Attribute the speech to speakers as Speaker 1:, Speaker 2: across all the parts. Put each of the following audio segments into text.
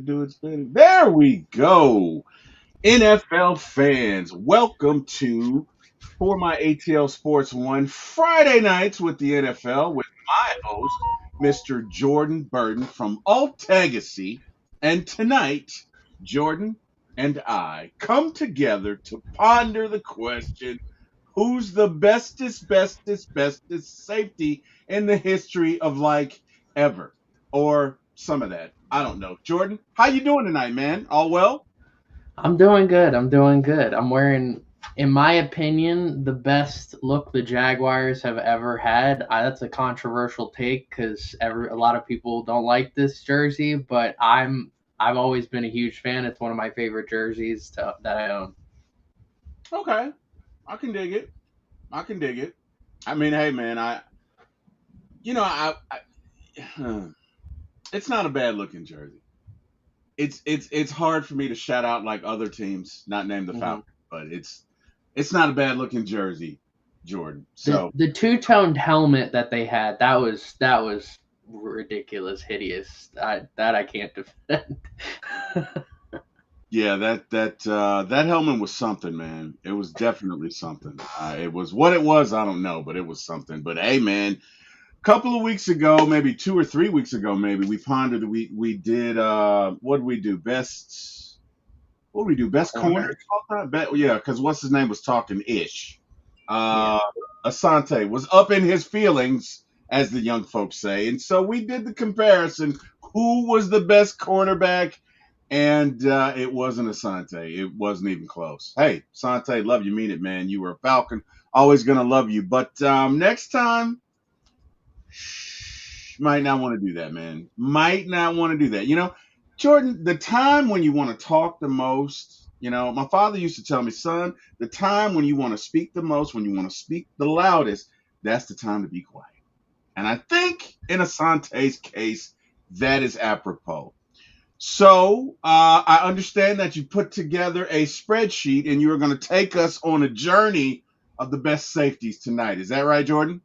Speaker 1: do it spinning. There we go. NFL fans, welcome to For My ATL Sports One Friday nights with the NFL with my host, Mr. Jordan Burton from Ultegacy. And tonight, Jordan and I come together to ponder the question, who's the bestest safety in the history of like ever, or some of that. I don't know. Jordan, how you doing tonight, man? All well?
Speaker 2: I'm doing good. I'm doing good. I'm wearing, in my opinion, the best look the Jaguars have ever had. That's a controversial take because a lot of people don't like this jersey, but I've always been a huge fan. It's one of my favorite jerseys that I own.
Speaker 1: Okay, I can dig it. I can dig it. I mean, hey, man, you know, I it's not a bad looking jersey. It's hard for me to shout out like other teams, not name the
Speaker 2: hmm
Speaker 1: Falcons, but it's not a bad looking jersey, Jordan.
Speaker 2: The
Speaker 1: So
Speaker 2: the two toned helmet that they had that was ridiculous, hideous. That I can't defend.
Speaker 1: yeah, that helmet was something, man. It was definitely something. It was what it was. I don't know, but it was something. But hey, man, couple of weeks ago, maybe 2 or 3 weeks ago, maybe we pondered. We did. What did we do? Best. What did we do? Best corners
Speaker 2: Corner.
Speaker 1: all time. Yeah, because what's his name was talking ish.
Speaker 2: Yeah.
Speaker 1: Uh, Asante was up in his feelings, as the young folks say, and so we did the comparison. Who was the best cornerback? And it wasn't Asante. It wasn't even close. Hey, Asante, love you, mean it, man. You were a Falcon. Always gonna love you. But next time, might not want to do that, man. Might not want to do that. Jordan, the time when you want to talk the most, my father used to tell me, son, the time when you want to speak the most, when you want to speak the loudest, that's the time to be quiet. And I think in Asante's case, that is apropos. So I understand that you put together a spreadsheet and you're going to take us on a journey of the best safeties tonight. Is that right, Jordan?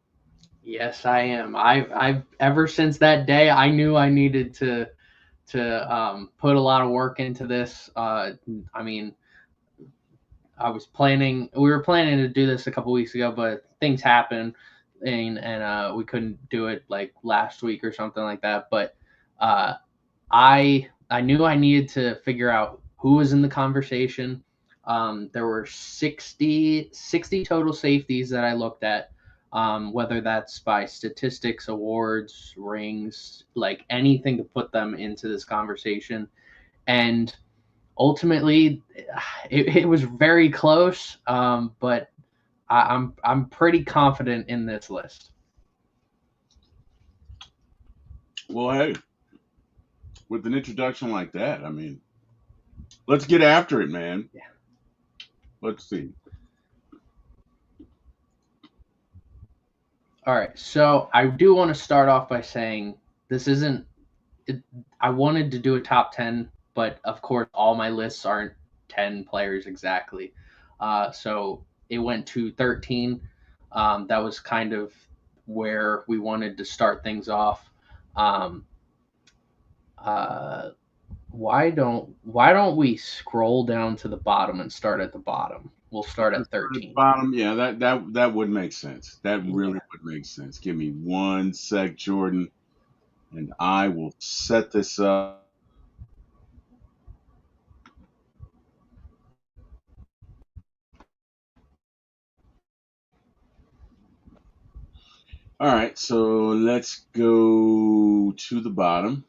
Speaker 2: Yes, I am. I've ever since that day, I knew I needed to put a lot of work into this. I mean, we were planning to do this a couple weeks ago, but things happened, and we couldn't do it like last week or something like that. But uh, I knew I needed to figure out who was in the conversation. There were 60 total safeties that I looked at, whether that's by statistics, awards, rings, like anything to put them into this conversation. And ultimately, it was very close, but I'm pretty confident in this list.
Speaker 1: Well, hey, with an introduction like that, I mean, let's get after it, man.
Speaker 2: Yeah.
Speaker 1: Let's see.
Speaker 2: All right, so I do want to start off by saying this isn't. It, I wanted to do a top 10, but of course, all my lists aren't 10 players exactly. So it went to 13. That was kind of where we wanted to start things off. Um, uh, why don't we scroll down to the bottom and start at the bottom? We'll start
Speaker 1: Let's
Speaker 2: at
Speaker 1: start at the
Speaker 2: 13.
Speaker 1: bottom. Yeah, that would make sense. That
Speaker 2: Yeah.
Speaker 1: really would make sense. Give me one sec, Jordan, and I will set this up. All right, so let's go to the bottom,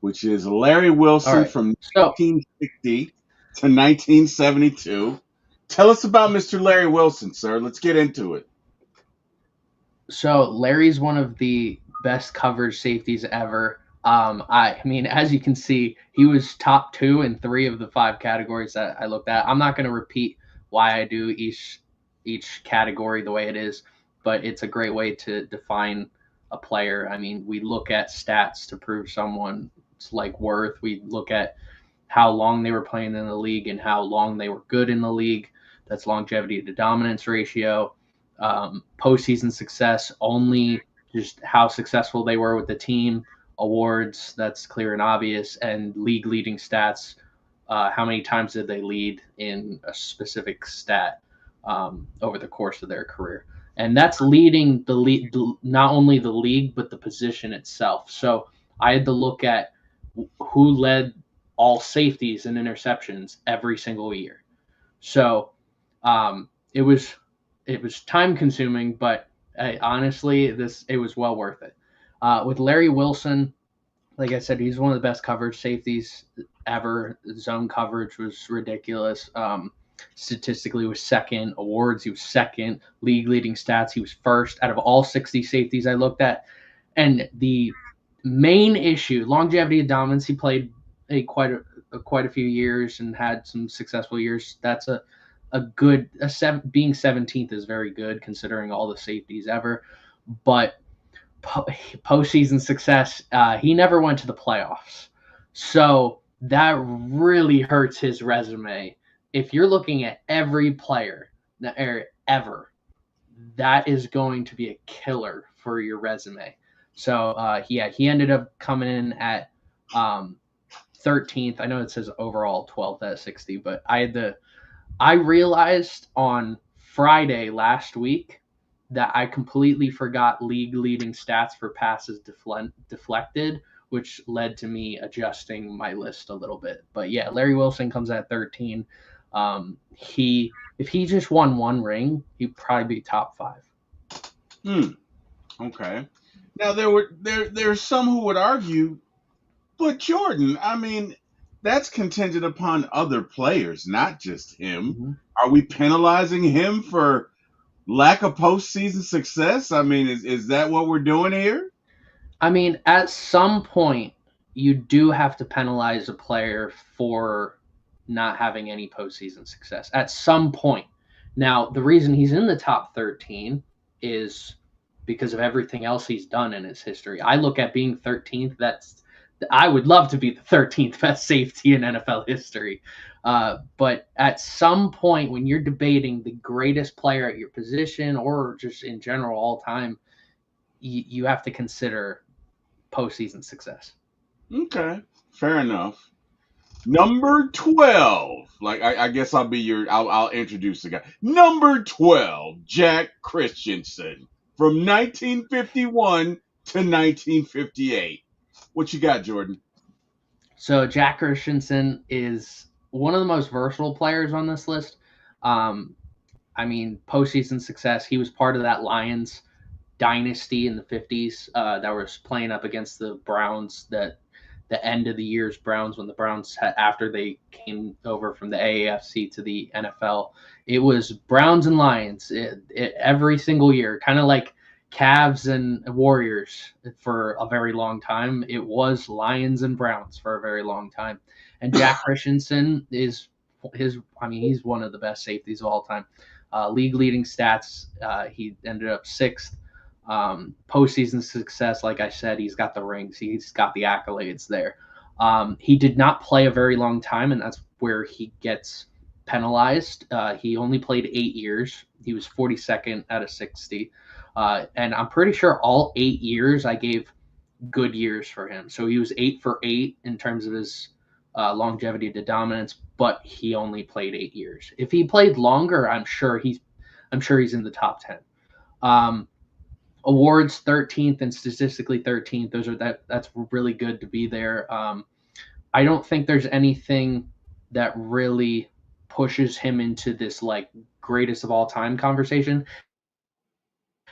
Speaker 1: which is Larry
Speaker 2: All
Speaker 1: Wilson
Speaker 2: right.
Speaker 1: from
Speaker 2: So
Speaker 1: 1960 to 1972. Tell us about Mr. Larry Wilson, sir. Let's get into it.
Speaker 2: So Larry's one of the best coverage safeties ever. I mean, as you can see, he was top two in three of the five categories that I looked at. I'm not going to repeat why I do each category the way it is, but it's a great way to define a player. I mean, we look at stats to prove someone's like worth. We look at how long they were playing in the league and how long they were good in the league. That's longevity to dominance ratio. Postseason success, only just how successful they were with the team awards, that's clear and obvious, and league leading stats. How many times did they lead in a specific stat over the course of their career? And that's leading the league, not only the league, but the position itself. So I had to look at who led all safeties and interceptions every single year. So um, it was time consuming, but honestly, it was well worth it. With Larry Wilson, like I said, he's one of the best coverage safeties ever. Zone coverage was ridiculous. Statistically, was second. Awards, he was second. League leading stats, he was first out of all 60 safeties I looked at. And the main issue, longevity of dominance, he played quite a few years and had some successful years. That's being 17th is very good considering all the safeties ever. But postseason success, he never went to the playoffs. So that really hurts his resume. If you're looking at every player ever, that is going to be a killer for your resume. So yeah, he ended up coming in at 13th. I know it says overall 12th at 60, but I realized on Friday last week that I completely forgot league leading stats for passes deflected, which led to me adjusting my list a little bit. But yeah, Larry Wilson comes at 13. If he just won one ring, he'd probably be top 5.
Speaker 1: Okay. Now there's some who would argue, but Jordan, I mean, that's contingent upon other players, not just him.
Speaker 2: Mm-hmm.
Speaker 1: Are we penalizing him for lack of postseason success? I mean, is that what we're doing here?
Speaker 2: I mean, at some point, you do have to penalize a player for not having any postseason success. At some point. Now, the reason he's in the top 13 is because of everything else he's done in his history. I look at being 13th. I would love to be the 13th best safety in NFL history. But at some point, when you're debating the greatest player at your position or just in general all time, you have to consider postseason success.
Speaker 1: Okay, fair enough. Number 12. Like I guess I'll introduce the guy. Number 12, Jack Christensen from 1951 to 1958. What you got, Jordan?
Speaker 2: So Jack Christensen is one of the most versatile players on this list. Um, I mean, postseason success. He was part of that Lions dynasty in the 50s that was playing up against the Browns, that the end of the year's Browns, when the Browns had, after they came over from the AAFC to the NFL, it was Browns and Lions every single year, kind of like Cavs and Warriors for a very long time. It was Lions and Browns for a very long time. And Jack Christensen is he's one of the best safeties of all time. League leading stats, he ended up 6th. Postseason success, like I said, he's got the rings, he's got the accolades there. He did not play a very long time, and that's where he gets penalized. He only played 8 years. He was 42nd out of 60. And I'm pretty sure all 8 years I gave good years for him. So he was 8 for 8 in terms of his longevity to dominance, but he only played 8 years. If he played longer, I'm sure he's in the top 10. Awards 13th and statistically 13th. That's really good to be there. I don't think there's anything that really pushes him into this like greatest of all time conversation.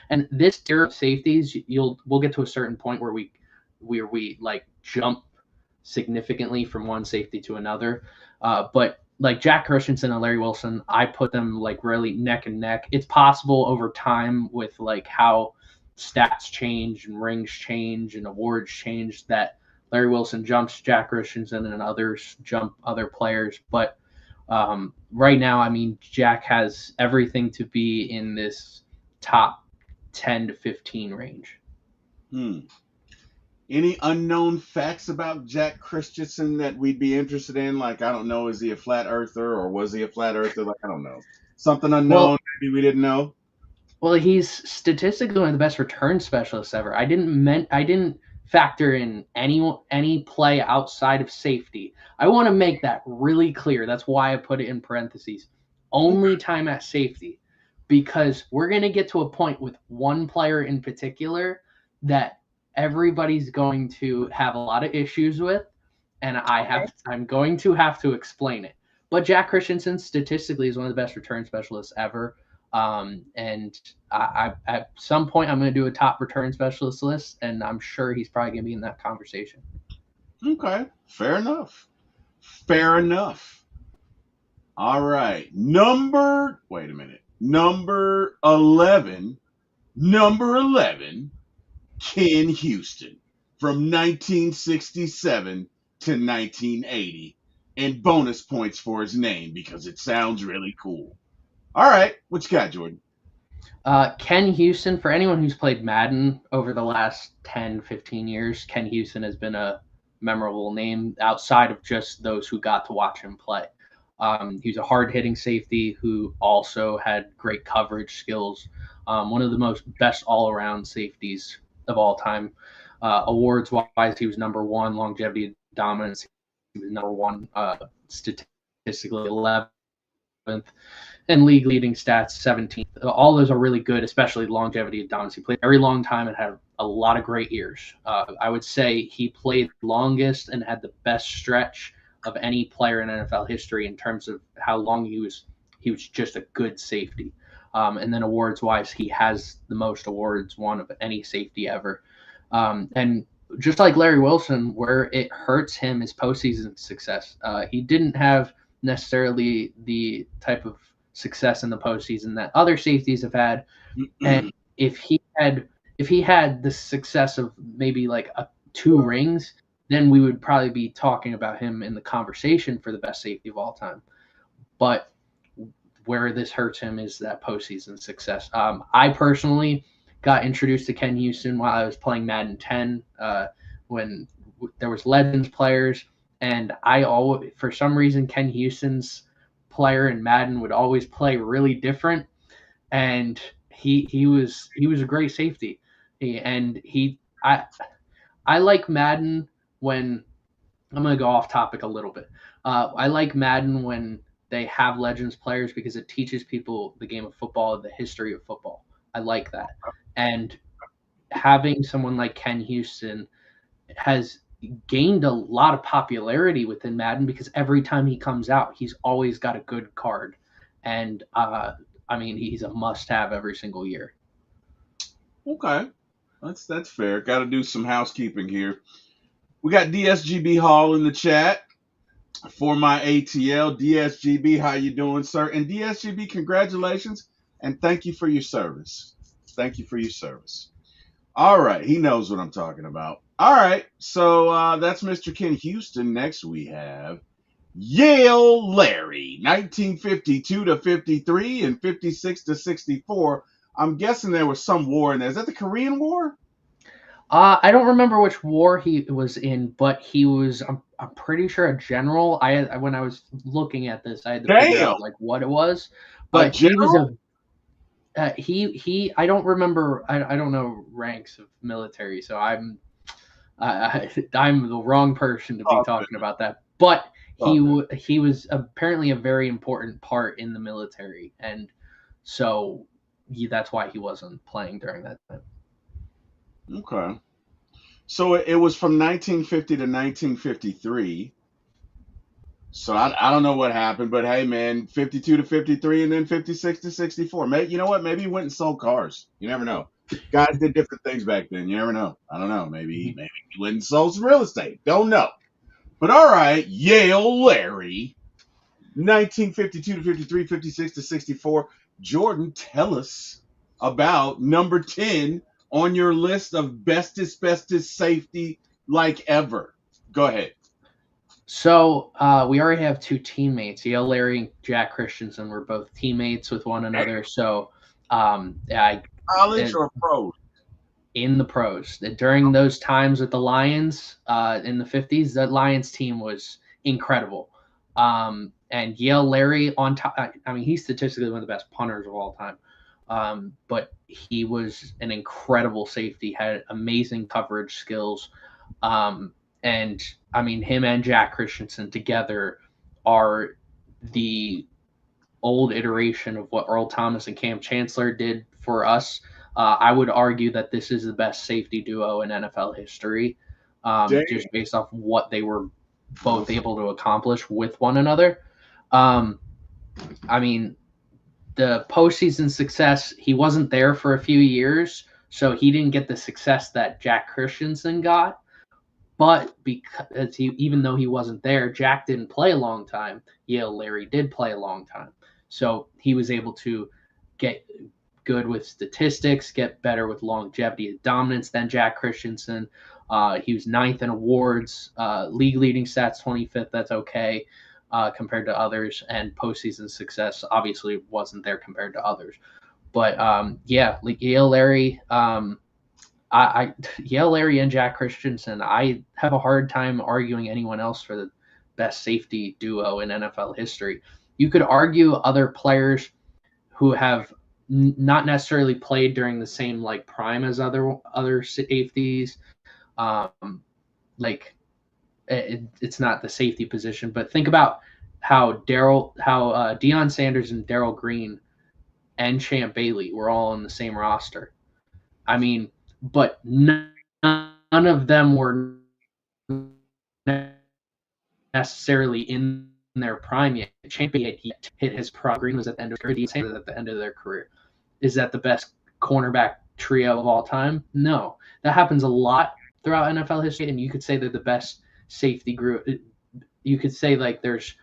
Speaker 2: And this tier of safeties, we'll get to a certain point where we like jump significantly from one safety to another. But like Jack Christensen and Larry Wilson, I put them like really neck and neck. It's possible over time with like how stats change and rings change and awards change that Larry Wilson jumps Jack Christensen and others jump other players. But right now, I mean, Jack has everything to be in this top 10 to 15 range.
Speaker 1: Any unknown facts about Jack Christensen that we'd be interested in? Like, I don't know, is he a flat earther or was he a flat earther? Like, I don't know. Something unknown maybe we didn't know?
Speaker 2: Well, he's statistically one of the best return specialists ever. I didn't factor in any play outside of safety. I want to make that really clear. That's why I put it in parentheses. Only time at safety, because we're going to get to a point with one player in particular that everybody's going to have a lot of issues with, and I'm going to have to explain it. But Jack Christensen statistically is one of the best return specialists ever. And at some point, I'm going to do a top return specialist list, and I'm sure he's probably going to be in that conversation.
Speaker 1: Okay, fair enough. Fair enough. All right. Wait a minute. Number 11. Number 11, Ken Houston from 1967 to 1980. And bonus points for his name because it sounds really cool. All right. What you got, Jordan?
Speaker 2: Ken Houston, for anyone who's played Madden over the last 10, 15 years, Ken Houston has been a memorable name outside of just those who got to watch him play. He's a hard hitting safety who also had great coverage skills. One of the best all around safeties of all time. Awards wise, he was number one. Longevity and dominance, he was number one statistically 11th. And league leading stats 17th. All those are really good, especially longevity and dominance. He played a very long time and had a lot of great years. I would say he played longest and had the best stretch of any player in NFL history in terms of how long he was just a good safety. And then awards wise, he has the most awards won of any safety ever. And just like Larry Wilson, where it hurts him is postseason success. He didn't have necessarily the type of success in the postseason that other safeties have had. And if he had the success of maybe like 2 rings, then we would probably be talking about him in the conversation for the best safety of all time. But where this hurts him is that postseason success. I personally got introduced to Ken Houston while I was playing Madden 10 when there was Legends players, and for some reason, Ken Houston's player in Madden would always play really different, and he was a great safety. I like Madden when I'm going to go off topic a little bit. I like Madden when they have Legends players because it teaches people the game of football, the history of football. I like that. And having someone like Ken Houston has gained a lot of popularity within Madden because every time he comes out, he's always got a good card. And he's a must-have every single year.
Speaker 1: Okay. That's fair. Got to do some housekeeping here. We got DSGB Hall in the chat for my ATL. DSGB, how you doing, sir? And DSGB, congratulations and thank you for your service. Thank you for your service. All right, he knows what I'm talking about. All right, so that's Mr. Ken Houston. Next we have Yale Larry, 1952 to 53 and 56 to 64. I'm guessing there was some war in there. Is that the Korean War?
Speaker 2: I don't remember which war he was in, but he was, I'm pretty sure, a general. When I was looking at this, I had to figure out like what it was. But he was I don't remember. I don't know ranks of military, so I'm the wrong person to be talking about that. But he was apparently a very important part in the military, and so that's why he wasn't playing during that time.
Speaker 1: Okay. So it was from 1950 to 1953. So I don't know what happened, but hey, man, 52 to 53 and then 56 to 64. Maybe, you know what? Maybe he went and sold cars. You never know. Guys did different things back then. You never know. I don't know. Maybe he went and sold some real estate. Don't know. But all right, Yale Larry, 1952 to 53, 56 to 64. Jordan, tell us about number 10 on your list of bestest safety like ever. Go ahead.
Speaker 2: So we already have 2 teammates. Yale Larry and Jack Christensen were both teammates with one another. So
Speaker 1: college or pros?
Speaker 2: In the pros. During those times with the Lions in the 50s, that Lions team was incredible. And Yale Larry on top, he's statistically one of the best punters of all time. but he was an incredible safety, had amazing coverage skills. And I mean, him and Jack Christensen together are the old iteration of what Earl Thomas and Cam Chancellor did for us. I would argue that this is the best safety duo in NFL history,
Speaker 1: Damn.
Speaker 2: just based off what they were both able to accomplish with one another. I mean, the postseason success, he wasn't there for a few years, so he didn't get the success that Jack Christensen got. But because even though he wasn't there, Jack didn't play a long time. Yale Larry did play a long time. So he was able to get good with statistics, get better with longevity and dominance than Jack Christensen. He was ninth in awards, league leading stats, 25th. That's okay compared to others. And postseason success obviously wasn't there compared to others. But yeah, like Yale Larry, Yale Larry and Jack Christensen, I have a hard time arguing anyone else for the best safety duo in NFL history. You could argue other players who have not necessarily played during the same like prime as other safeties. Like it's not the safety position, but think about how Deion Sanders and Darrell Green and Champ Bailey were all on the same roster. I mean, but none of them were necessarily in their prime yet. Champ Bailey had hit his prime. Green was at the end of their career. Sanders at the end of their career. Is that the best cornerback trio of all time? No. That happens a lot throughout NFL history, and you could say they're the best safety group. You could say like there's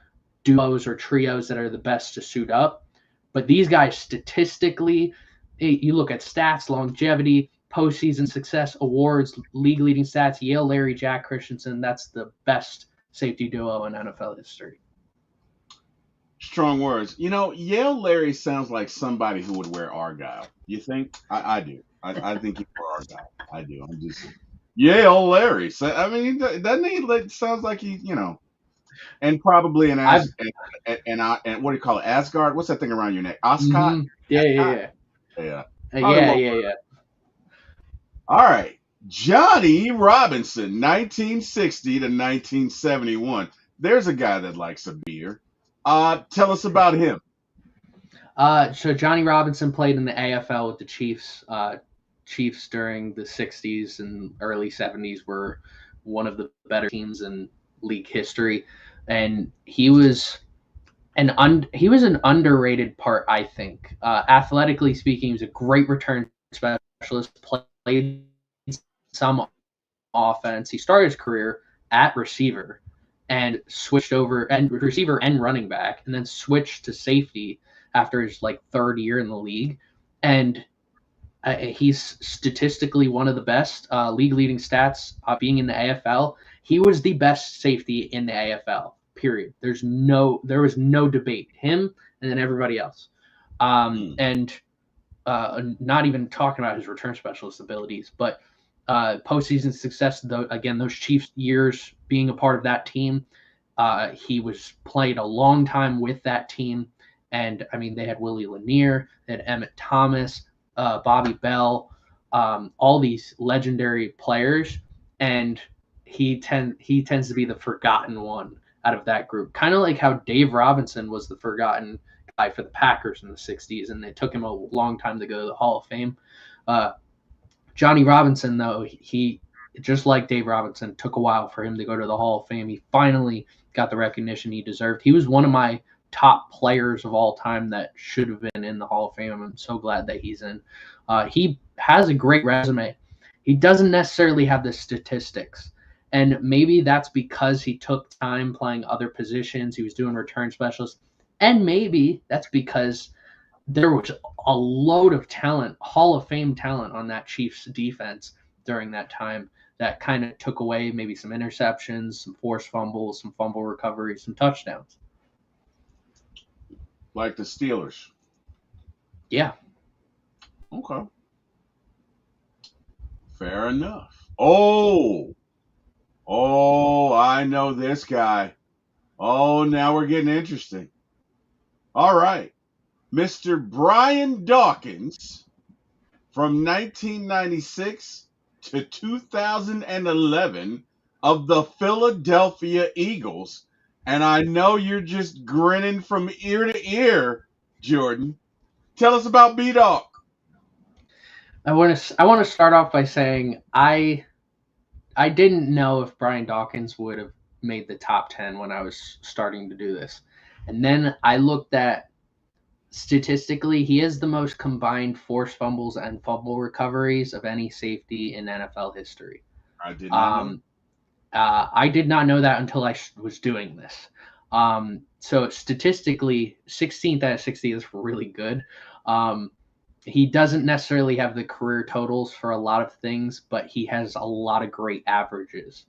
Speaker 2: duos or trios that are the best to suit up. But these guys statistically, you look at stats, longevity, postseason success, awards, league leading stats, Yale Larry, Jack Christensen, that's the best safety duo in NFL history.
Speaker 1: Strong words. You know, Yale Larry sounds like somebody who would wear Argyle. You think? I do. I think he wear Argyle. I do. I'm just Yale Larry. So, I mean, doesn't he? Like, sounds like he, and probably an and what do you call it? Asgard. What's that thing around your neck? Ascot.
Speaker 2: Mm-hmm. Yeah,
Speaker 1: Ascot?
Speaker 2: yeah.
Speaker 1: Yeah. All right. Johnny Robinson, 1960 to 1971. There's a guy that likes a beer. Tell us about him.
Speaker 2: So Johnny Robinson played in the AFL with the Chiefs. Chiefs during the 60s and early 70s were one of the better teams in league history, and he was an underrated part, I think. Athletically speaking, he was a great return specialist. Played some offense. He started his career at receiver and switched over and receiver and running back, and then switched to safety after his like third year in the league. And he's statistically one of the best league leading stats being in the AFL. He was the best safety in the AFL. Period. There was no debate. Him and then everybody else. And not even talking about his return specialist abilities, but postseason success. Though again, those Chiefs years being a part of that team, he was played a long time with that team. And I mean, they had Willie Lanier, they had Emmett Thomas, Bobby Bell, all these legendary players, and he tends to be the forgotten one out of that group. Kind of like how Dave Robinson was the forgotten guy for the Packers in the 60s, and it took him a long time to go to the Hall of Fame. Johnny Robinson, though, he just like Dave Robinson, took a while for him to go to the Hall of Fame. He finally got the recognition he deserved. He was one of my top players of all time that should have been in the Hall of Fame. I'm so glad that he's in. He has a great resume. He doesn't necessarily have the statistics. And maybe that's because he took time playing other positions. He was doing return specialists. And maybe that's because there was a load of talent, Hall of Fame talent on that Chiefs defense during that time that kind of took away maybe some interceptions, some forced fumbles, some fumble recoveries, some touchdowns.
Speaker 1: Like the Steelers.
Speaker 2: Yeah.
Speaker 1: Okay. Fair enough. Oh, I know this guy. Oh, now we're getting interesting. All right. Mr. Brian Dawkins from 1996 to 2011 of the Philadelphia Eagles. And I know you're just grinning from ear to ear, Jordan. Tell us about B-Dog.
Speaker 2: I want to start off by saying I didn't know if Brian Dawkins would have made the top 10 when I was starting to do this. And then I looked at statistically, he has the most combined forced fumbles and fumble recoveries of any safety in NFL history.
Speaker 1: I did not know.
Speaker 2: I did not know that until I was doing this. So statistically, 16th out of 60 is really good. He doesn't necessarily have the career totals for a lot of things, but he has a lot of great averages.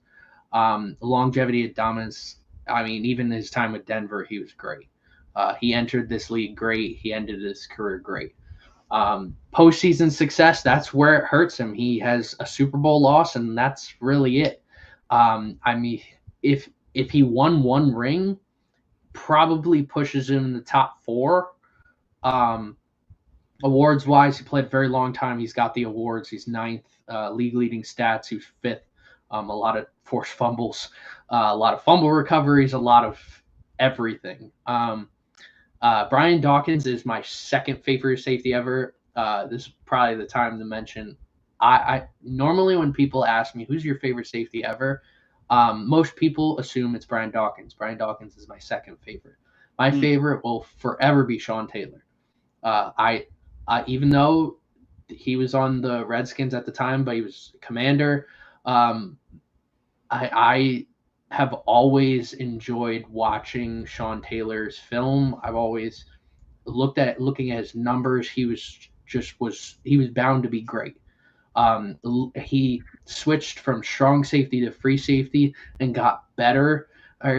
Speaker 2: Longevity and dominance. I mean, even his time with Denver, he was great. He entered this league great. He ended his career great. Postseason success, that's where it hurts him. He has a Super Bowl loss, and that's really it. I mean, if he won one ring, probably pushes him in the top four. Awards wise, he played a very long time. He's got the awards. He's ninth, league leading stats. He's fifth. A lot of forced fumbles, a lot of fumble recoveries, a lot of everything. Brian Dawkins is my second favorite safety ever. This is probably the time to mention. I normally when people ask me who's your favorite safety ever, most people assume it's Brian Dawkins. Brian Dawkins is my second favorite. My favorite will forever be Sean Taylor. Even though he was on the Redskins at the time, but he was commander. I have always enjoyed watching Sean Taylor's film. I've always looking at his numbers. He was bound to be great. He switched from strong safety to free safety and got better.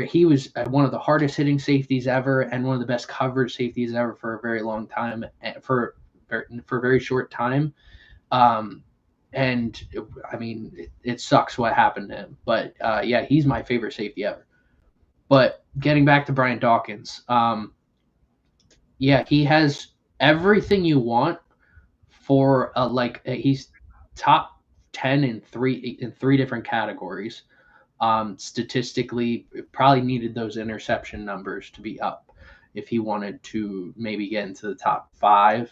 Speaker 2: He was one of the hardest hitting safeties ever and one of the best coverage safeties ever for a very long time, for a very short time. And I mean, it sucks what happened to him, but yeah, he's my favorite safety ever. But getting back to Brian Dawkins, yeah, he has everything you want for he's top 10 in three different categories. Statistically, probably needed those interception numbers to be up if he wanted to maybe get into the top 5.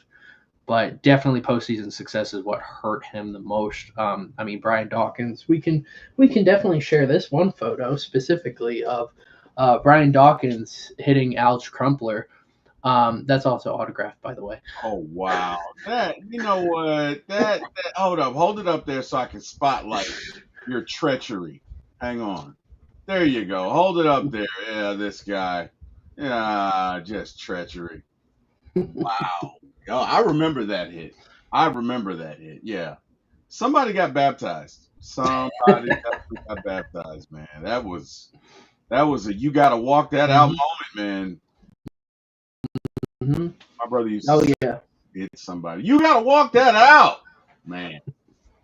Speaker 2: But definitely postseason success is what hurt him the most. I mean, Brian Dawkins. We can definitely share this one photo specifically of Brian Dawkins hitting Alex Crumpler. That's also autographed, by the way.
Speaker 1: Oh wow! You know what? Hold it up there so I can spotlight your treachery. Hang on. There you go. Hold it up there. Yeah, this guy. Yeah, just treachery. Wow. Oh, I remember that hit. Yeah. Somebody got baptized. Somebody got baptized, man. That was a you gotta walk that out moment, man.
Speaker 2: Mm-hmm.
Speaker 1: My brother used
Speaker 2: to
Speaker 1: hit somebody. You gotta walk that out, man.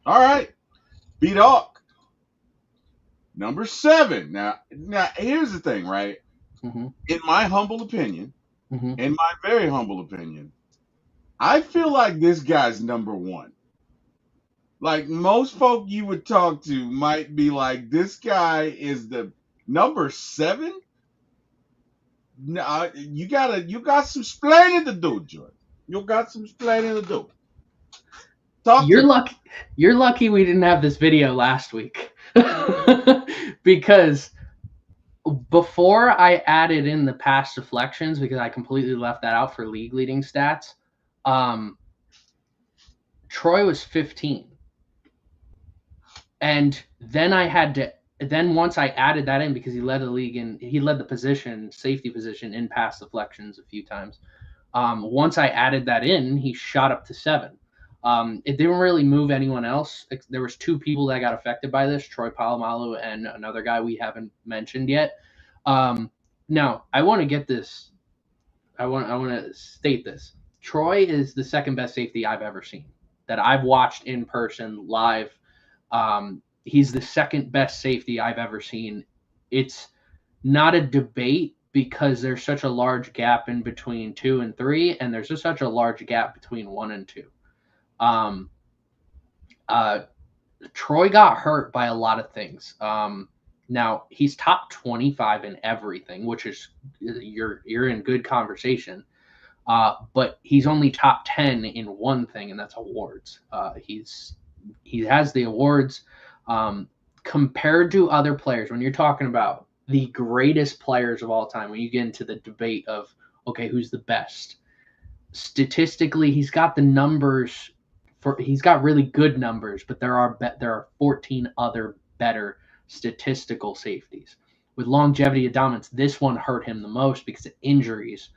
Speaker 1: All right. B-Dog. Number 7. Now here's the thing, right?
Speaker 2: Mm-hmm.
Speaker 1: In my very humble opinion, I feel like this guy's number 1. Like most folk you would talk to might be like, this guy is the number 7. No, you got some explaining to do, Jordan. You got some explaining to do.
Speaker 2: You're lucky we didn't have this video last week. Because before I added in the pass deflections, because I completely left that out for league leading stats, Troy was 15. And then once I added that in, because he led the safety position in pass deflections a few times. Once I added that in, he shot up to 7. It didn't really move anyone else. There was 2 people that got affected by this, Troy Polamalu and another guy we haven't mentioned yet. Now, I want to get this. I want to state this. Troy is the second best safety I've ever seen that I've watched in person live. He's the second best safety I've ever seen. It's not a debate because there's such a large gap in between 2 and 3, and there's just such a large gap between 1 and 2. Um, uh, Troy got hurt by a lot of things. Now he's top 25 in everything, which is you're in good conversation. But he's only top 10 in one thing, and that's awards. He has the awards compared to other players. When you're talking about the greatest players of all time, when you get into the debate of okay, who's the best? Statistically, he's got the numbers he's got really good numbers, but there are 14 other better statistical safeties. With longevity of dominance, this one hurt him the most because of injuries.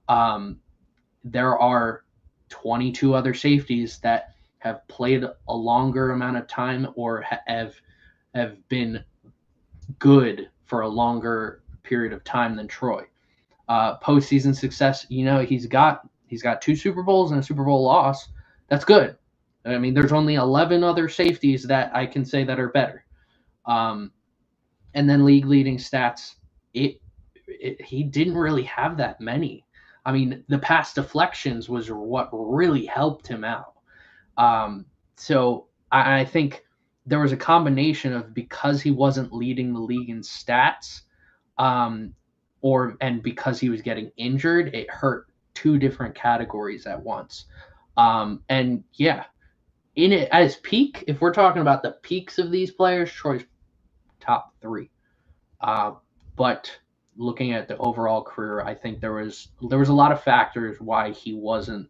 Speaker 2: There are 22 other safeties that have played a longer amount of time or have been good for a longer period of time than Troy. Postseason success, he's got 2 Super Bowls and a Super Bowl loss. That's good. I mean, there's only 11 other safeties that I can say that are better. And then league leading stats, he didn't really have that many. I mean, the pass deflections was what really helped him out. So I think there was a combination of because he wasn't leading the league in stats, and because he was getting injured, it hurt 2 different categories at once. And yeah, in it at his peak, if we're talking about the peaks of these players, Troy's top 3. But looking at the overall career, I think there was a lot of factors why he wasn't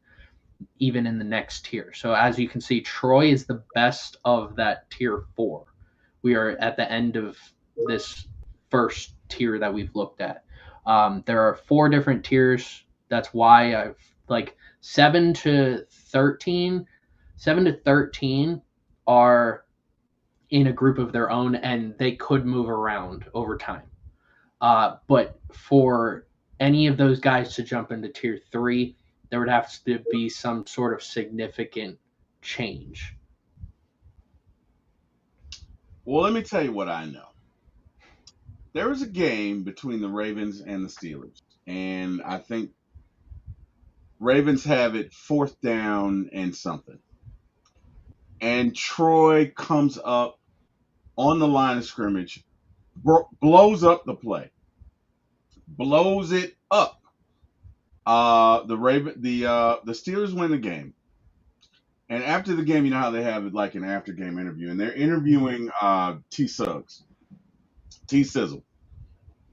Speaker 2: even in the next tier. So as you can see, Troy is the best of that tier 4. We are at the end of this first tier that we've looked at. There are 4 different tiers. That's why I've 7 to 13. 7 to 13 are in a group of their own, and they could move around over time. But for any of those guys to jump into tier 3, there would have to be some sort of significant change.
Speaker 1: Well, let me tell you what I know. There was a game between the Ravens and the Steelers, and I think Ravens have it 4th down and something. And Troy comes up on the line of scrimmage, blows up the play, blows it up. The Steelers win the game. And after the game, you know how they have like an after game interview, and they're interviewing T Sizzle.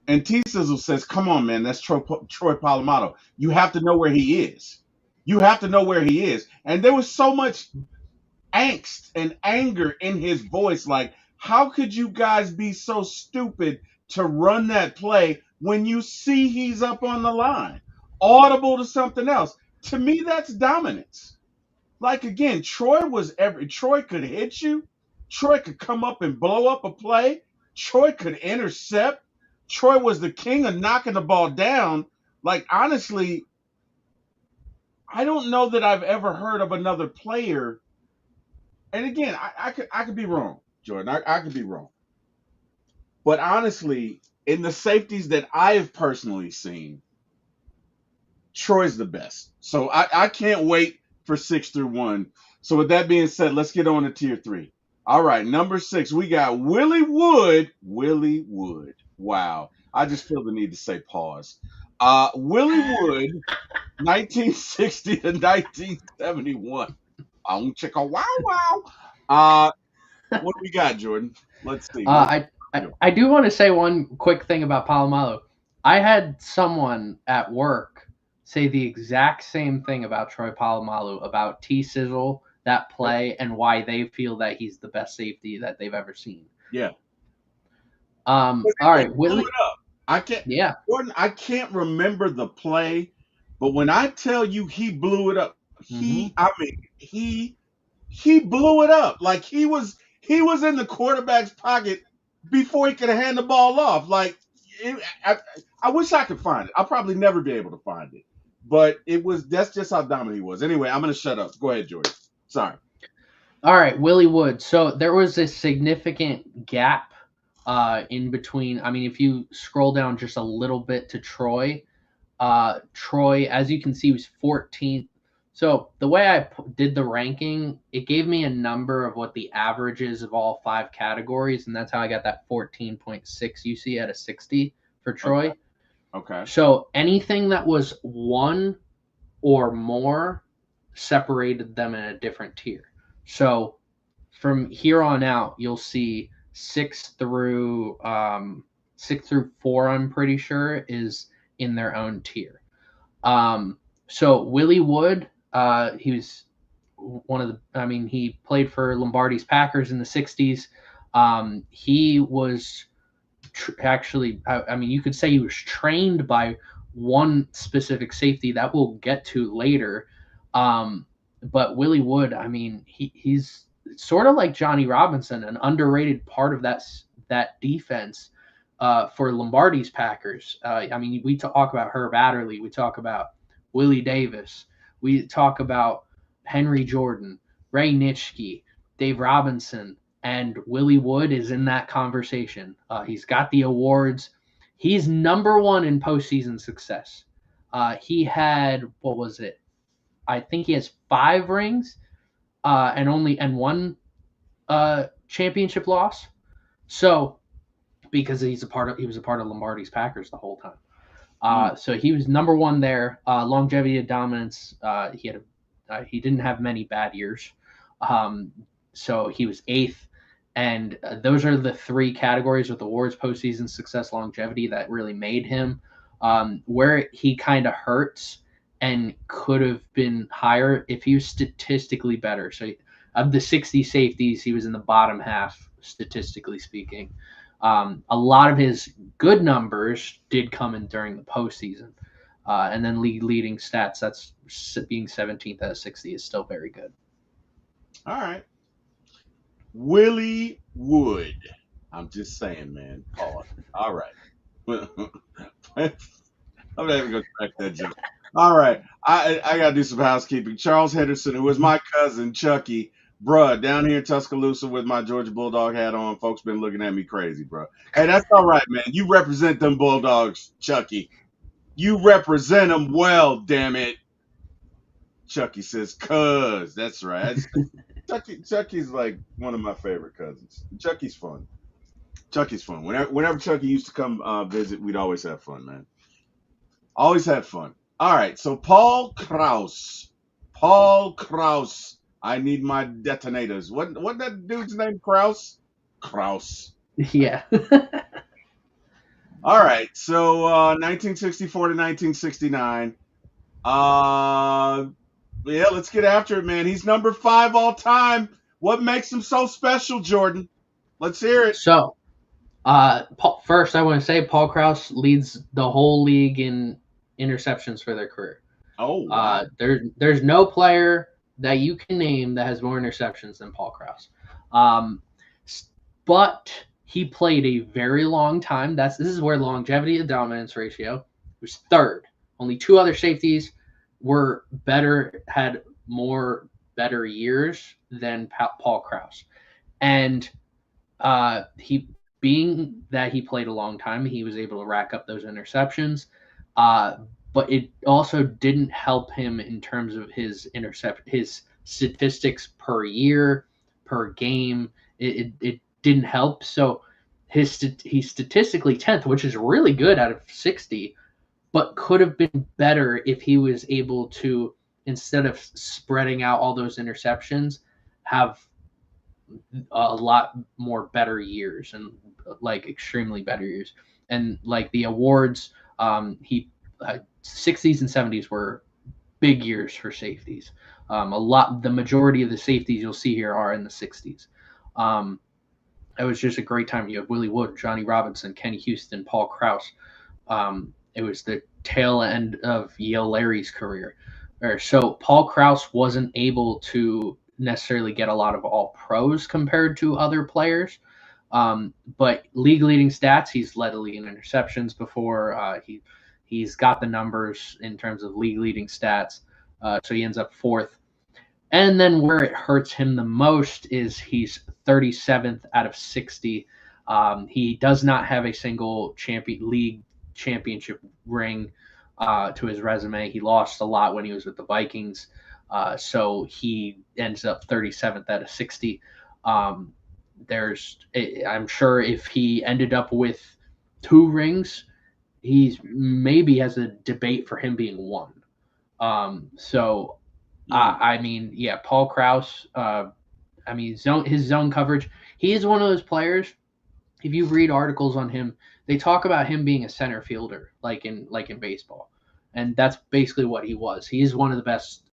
Speaker 1: And T Sizzle says, "Come on, man, that's Troy Polamalu. You have to know where he is. You have to know where he is." And there was so much angst and anger in his voice, like, how could you guys be so stupid to run that play when you see he's up on the line, audible to something else? To me, that's dominance. Like again, Troy could hit you. Troy could come up and blow up a play. Troy could intercept. Troy was the king of knocking the ball down. Like honestly, I don't know that I've ever heard of another player. And again, I could be wrong, Jordan. I could be wrong. But honestly, in the safeties that I have personally seen, Troy's the best. So I can't wait for 6 through 1. So with that being said, let's get on to tier 3. All right, number 6, we got Willie Wood. Willie Wood. Wow. I just feel the need to say pause. Willie Wood, 1960 to 1971. Chicka wow wow. What do we got, Jordan? Let's see.
Speaker 2: I do want to say one quick thing about Polamalu. I had someone at work say the exact same thing about Troy Polamalu, about T Sizzle, that play, and why they feel that he's the best safety that they've ever seen.
Speaker 1: Yeah.
Speaker 2: All right, Willie.
Speaker 1: I can't. Yeah. Jordan, I can't remember the play, but when I tell you he blew it up, he blew it up. Like he was in the quarterback's pocket before he could hand the ball off. Like I wish I could find it. I'll probably never be able to find it. But that's just how dominant he was. Anyway, I'm gonna shut up. Go ahead, Jordan. Sorry.
Speaker 2: All right, Willie Wood. So there was a significant gap in between. I mean, if you scroll down just a little bit to Troy, Troy, as you can see, was 14th. So the way I did the ranking, it gave me a number of what the average is of all 5 categories, and that's how I got that 14.6 you see out of 60 for
Speaker 1: Okay.
Speaker 2: Troy.
Speaker 1: Okay.
Speaker 2: So anything that was 1 or more separated them in a different tier. So from here on out, you'll see 6 through 4. I'm pretty sure is in their own tier. So Willie Wood, he was one of the. I mean, he played for Lombardi's Packers in the '60s. He was actually. I mean, you could say he was trained by one specific safety that we'll get to later. But Willie Wood, I mean, he's sort of like Johnny Robinson, an underrated part of that defense for Lombardi's Packers. I mean, we talk about Herb Adderley, we talk about Willie Davis, we talk about Henry Jordan, Ray Nitschke, Dave Robinson, and Willie Wood is in that conversation. He's got the awards. He's #1 in postseason success. He had, what was it? I think he has 5 rings and one championship loss. So because he was a part of Lombardi's Packers the whole time. So he was #1 there. Longevity of dominance. He didn't have many bad years. So he was 8th. And those are the 3 categories with awards, postseason success, longevity that really made him. Where he kind of hurts and could have been higher if he was statistically better. So of the 60 safeties, he was in the bottom half, statistically speaking. A lot of his good numbers did come in during the postseason. And then league leading stats, that's being 17th out of 60 is still very good.
Speaker 1: All right. Willie Wood. I'm just saying, man. Pause. All right. I'm not even gonna crack that joke. All right. I gotta do some housekeeping. Charles Henderson, who was my cousin, Chucky, bruh, down here in Tuscaloosa with my Georgia Bulldog hat on. Folks been looking at me crazy, bro. Hey, that's all right, man. You represent them Bulldogs, Chucky. You represent them well, damn it. Chucky says, cuz. That's right. Chucky's like one of my favorite cousins. Chucky's fun. Chucky's fun. Whenever Chucky used to come visit, we'd always have fun, man. Always had fun. All right, so Paul Krause. Paul Krause. I need my detonators. What that dude's name? Krause? Krause.
Speaker 2: Yeah.
Speaker 1: All right, so 1964 to 1969. Yeah, let's get after it, man. He's #5 all time. What makes him so special, Jordan? Let's hear it.
Speaker 2: So, first, I want to say Paul Krause leads the whole league in interceptions for their career.
Speaker 1: Oh, wow.
Speaker 2: There's no player that you can name that has more interceptions than Paul Krause. But he played a very long time. This is where longevity to dominance ratio was 3rd. Only 2 other safeties were better, had more better years than Paul Krause. And being that he played a long time, he was able to rack up those interceptions. But it also didn't help him in terms of his statistics per year, per game. It didn't help. So he's statistically 10th, which is really good out of 60, but could have been better if he was able to, instead of spreading out all those interceptions, have a lot more better years and like extremely better years. And like the awards, 60s and 70s were big years for safeties. The majority of the safeties you'll see here are in the 60s. It was just a great time. You have Willie Wood, Johnny Robinson, Kenny Houston, Paul Krause. It was the tail end of Yale Larry's career. So Paul Krause wasn't able to necessarily get a lot of all pros compared to other players. But league leading stats, he's led the league in interceptions before. He's got the numbers in terms of league leading stats. So he ends up 4th. And then where it hurts him the most is he's 37th out of 60. He does not have a single league championship ring to his resume. He lost a lot when he was with the Vikings, so he ends up 37th out of 60. I'm sure if he ended up with 2 rings, he's maybe has a debate for him being 1. So I mean, yeah, Paul Krause. I mean, his zone coverage. He is one of those players. If you read articles on him, they talk about him being a center fielder, like in baseball, and that's basically what he was. He is one of the best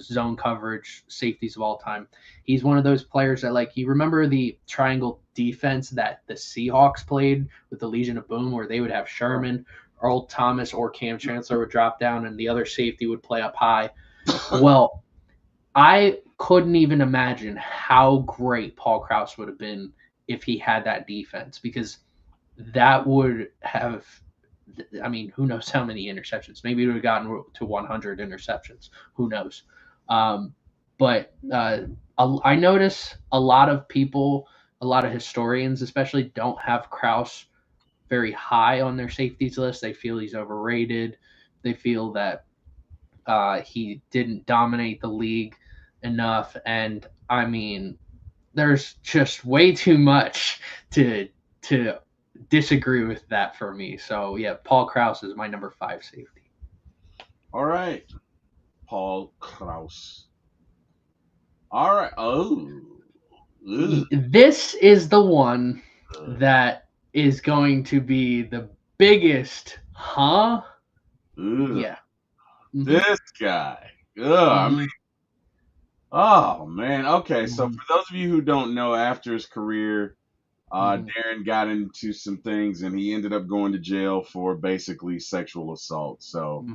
Speaker 2: zone coverage safeties of all time. He's one of those players that, like, you remember the triangle defense that the Seahawks played with the Legion of Boom, where they would have Sherman, Earl Thomas, or Cam Chancellor would drop down, and the other safety would play up high. Well, I couldn't even imagine how great Paul Krause would have been if he had that defense, because that would have, I mean, who knows how many interceptions? Maybe it would have gotten to 100 interceptions. Who knows? But I notice a lot of people, a lot of historians especially, don't have Krause very high on their safeties list. They feel he's overrated. They feel that he didn't dominate the league enough. And I mean, there's just way too much to disagree with that for me. So yeah, Paul Krause is my number 5 safety.
Speaker 1: All right, Paul Krause. All right.
Speaker 2: This is the one that is going to be the biggest, huh? Yeah.
Speaker 1: This guy. I mean, oh man. Okay, so for those of you who don't know, after his career, Darren got into some things, and he ended up going to jail for basically sexual assault. So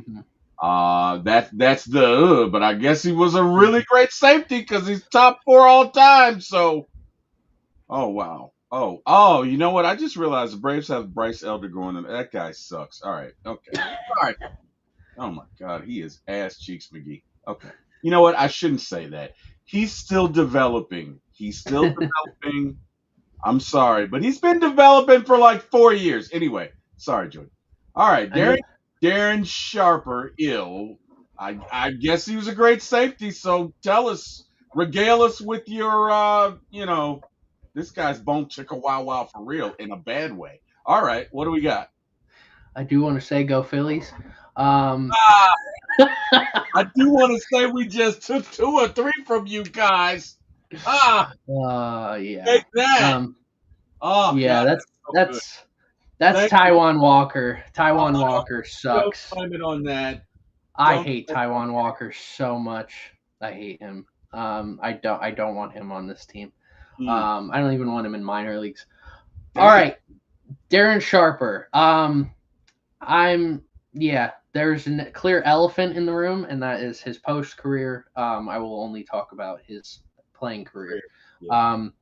Speaker 1: that's the. But I guess he was a really great safety because he's top 4 all time. So, oh wow. Oh, you know what? I just realized the Braves have Bryce Elder going, and that guy sucks. All right, okay, all right. Oh my God, he is ass cheeks McGee. Okay, you know what? I shouldn't say that. He's still developing. He's still developing. I'm sorry, but he's been developing for like 4 years. Anyway, sorry, Jordan. All right, Darren Sharper, I guess he was a great safety. So tell us, regale us with your, this guy's bone chicka wow wow for real in a bad way. All right, what do we got?
Speaker 2: I do want to say go Phillies.
Speaker 1: I do want to say we just took 2 or 3 from you guys.
Speaker 2: Yeah.
Speaker 1: Take that.
Speaker 2: Yeah,
Speaker 1: God,
Speaker 2: that's Taiwan Walker. Taiwan Walker sucks.
Speaker 1: Don't blame it on that.
Speaker 2: I hate Taiwan Walker so much. I hate him. I don't want him on this team. I don't even want him in minor leagues. All right, Darren Sharper. There's a clear elephant in the room, and that is his post career. I will only talk about his playing career. When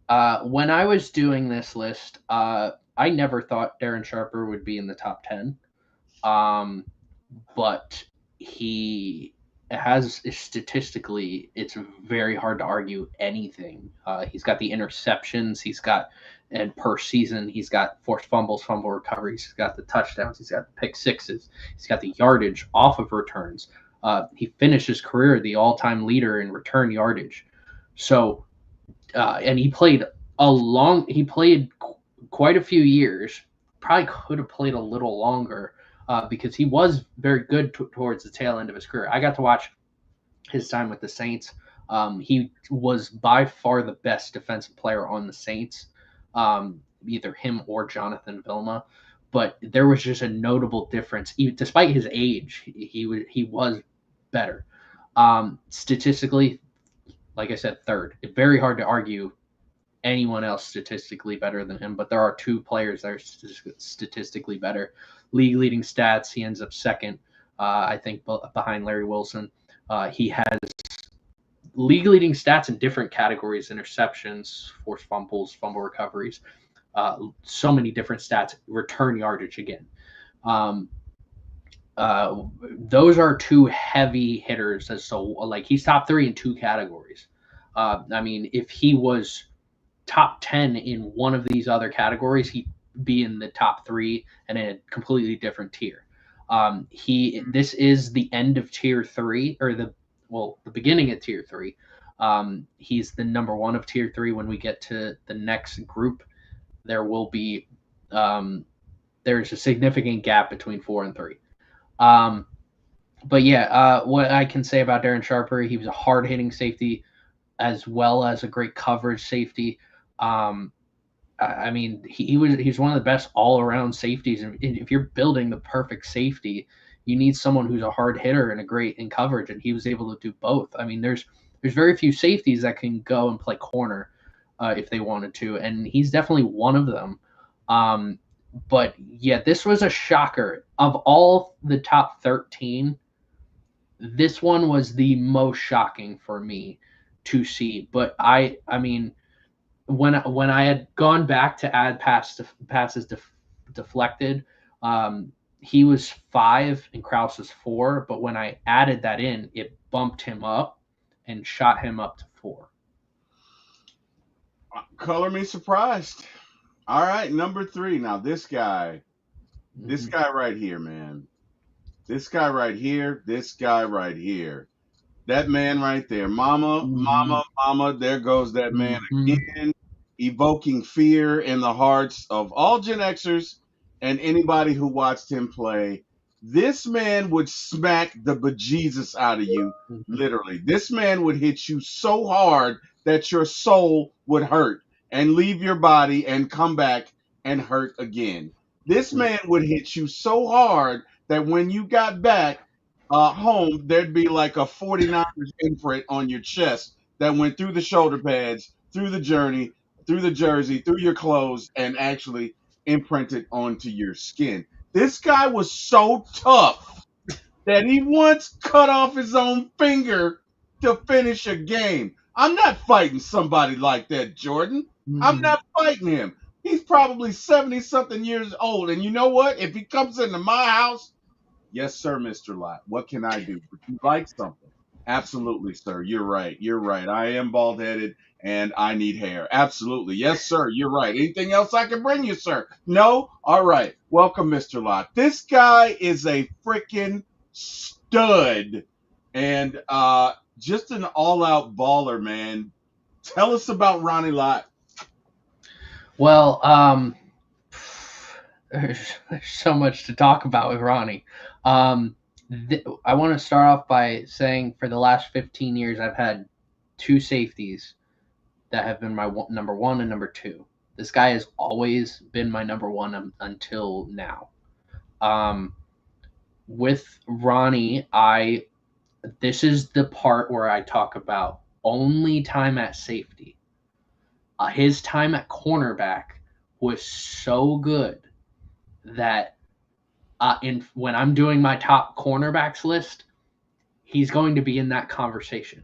Speaker 2: I was doing this list, I never thought Darren Sharper would be in the top 10. But he has statistically, it's very hard to argue anything. He's got the interceptions, and per season, he's got forced fumbles, fumble recoveries, he's got the touchdowns, he's got the pick sixes, he's got the yardage off of returns. He finished his career the all-time leader in return yardage. So, and he played quite a few years. Probably could have played a little longer. Because he was very good towards the tail end of his career. I got to watch his time with the Saints. He was by far the best defensive player on the Saints, either him or Jonathan Vilma. But there was just a notable difference. Despite his age, he was better. Statistically, like I said, third. It's very hard to argue anyone else statistically better than him, but there are 2 players that are statistically better. League leading stats, he ends up second, I think, behind Larry Wilson. He has league leading stats in different categories: interceptions, forced fumbles, fumble recoveries, so many different stats. Return yardage again. Those are 2 heavy hitters. So like, he's top 3 in 2 categories. I mean, if he was top 10 in one of these other categories, he'd be in the top 3 and in a completely different tier. This is the end of tier 3, or the beginning of tier 3. He's the number 1 of tier 3. When we get to the next group, there will be there's a significant gap between 4 and 3. But yeah, what I can say about Darren Sharper, he was a hard hitting safety as well as a great coverage safety. I mean, he's one of the best all around safeties. And if you're building the perfect safety, you need someone who's a hard hitter and a great in coverage, and he was able to do both. I mean, there's very few safeties that can go and play corner if they wanted to, and he's definitely one of them. But yeah, this was a shocker. Of all the top 13, this one was the most shocking for me to see. But I mean, when I had gone back to add passes deflected, he was 5 and Kraus was 4. But when I added that in, it bumped him up and shot him up to 4.
Speaker 1: Color me surprised. All right, number 3. Now this guy right here, man. This guy right here. This guy right here. That man right there. Mama, mama, mama. There goes that man again, evoking fear in the hearts of all Gen Xers and anybody who watched him play. This man would smack the bejesus out of you, literally. This man would hit you so hard that your soul would hurt and leave your body and come back and hurt again. This man would hit you so hard that when you got back home, there'd be like a 49ers imprint on your chest that went through the shoulder pads, through the journey, through the jersey, through your clothes, and actually imprinted onto your skin. This guy was so tough that he once cut off his own finger to finish a game. I'm not fighting somebody like that, Jordan. I'm not fighting him. He's probably 70 something years old. And you know what? If he comes into my house, yes, sir, Mr. Lott, what can I do? Would you like something? Absolutely, sir. You're right. You're right. I am bald headed and I need hair. Absolutely. Yes, sir. You're right. Anything else I can bring you, sir? No? All right. Welcome, Mr. Lott. This guy is a freaking stud and just an all out baller, man. Tell us about Ronnie Lott.
Speaker 2: Well, there's so much to talk about with Ronnie. I want to start off by saying for the last 15 years, I've had 2 safeties that have been my number 1 and number 2. This guy has always been my number 1 until now. With Ronnie, this is the part where I talk about only time at safety. His time at cornerback was so good that when I'm doing my top cornerbacks list, he's going to be in that conversation.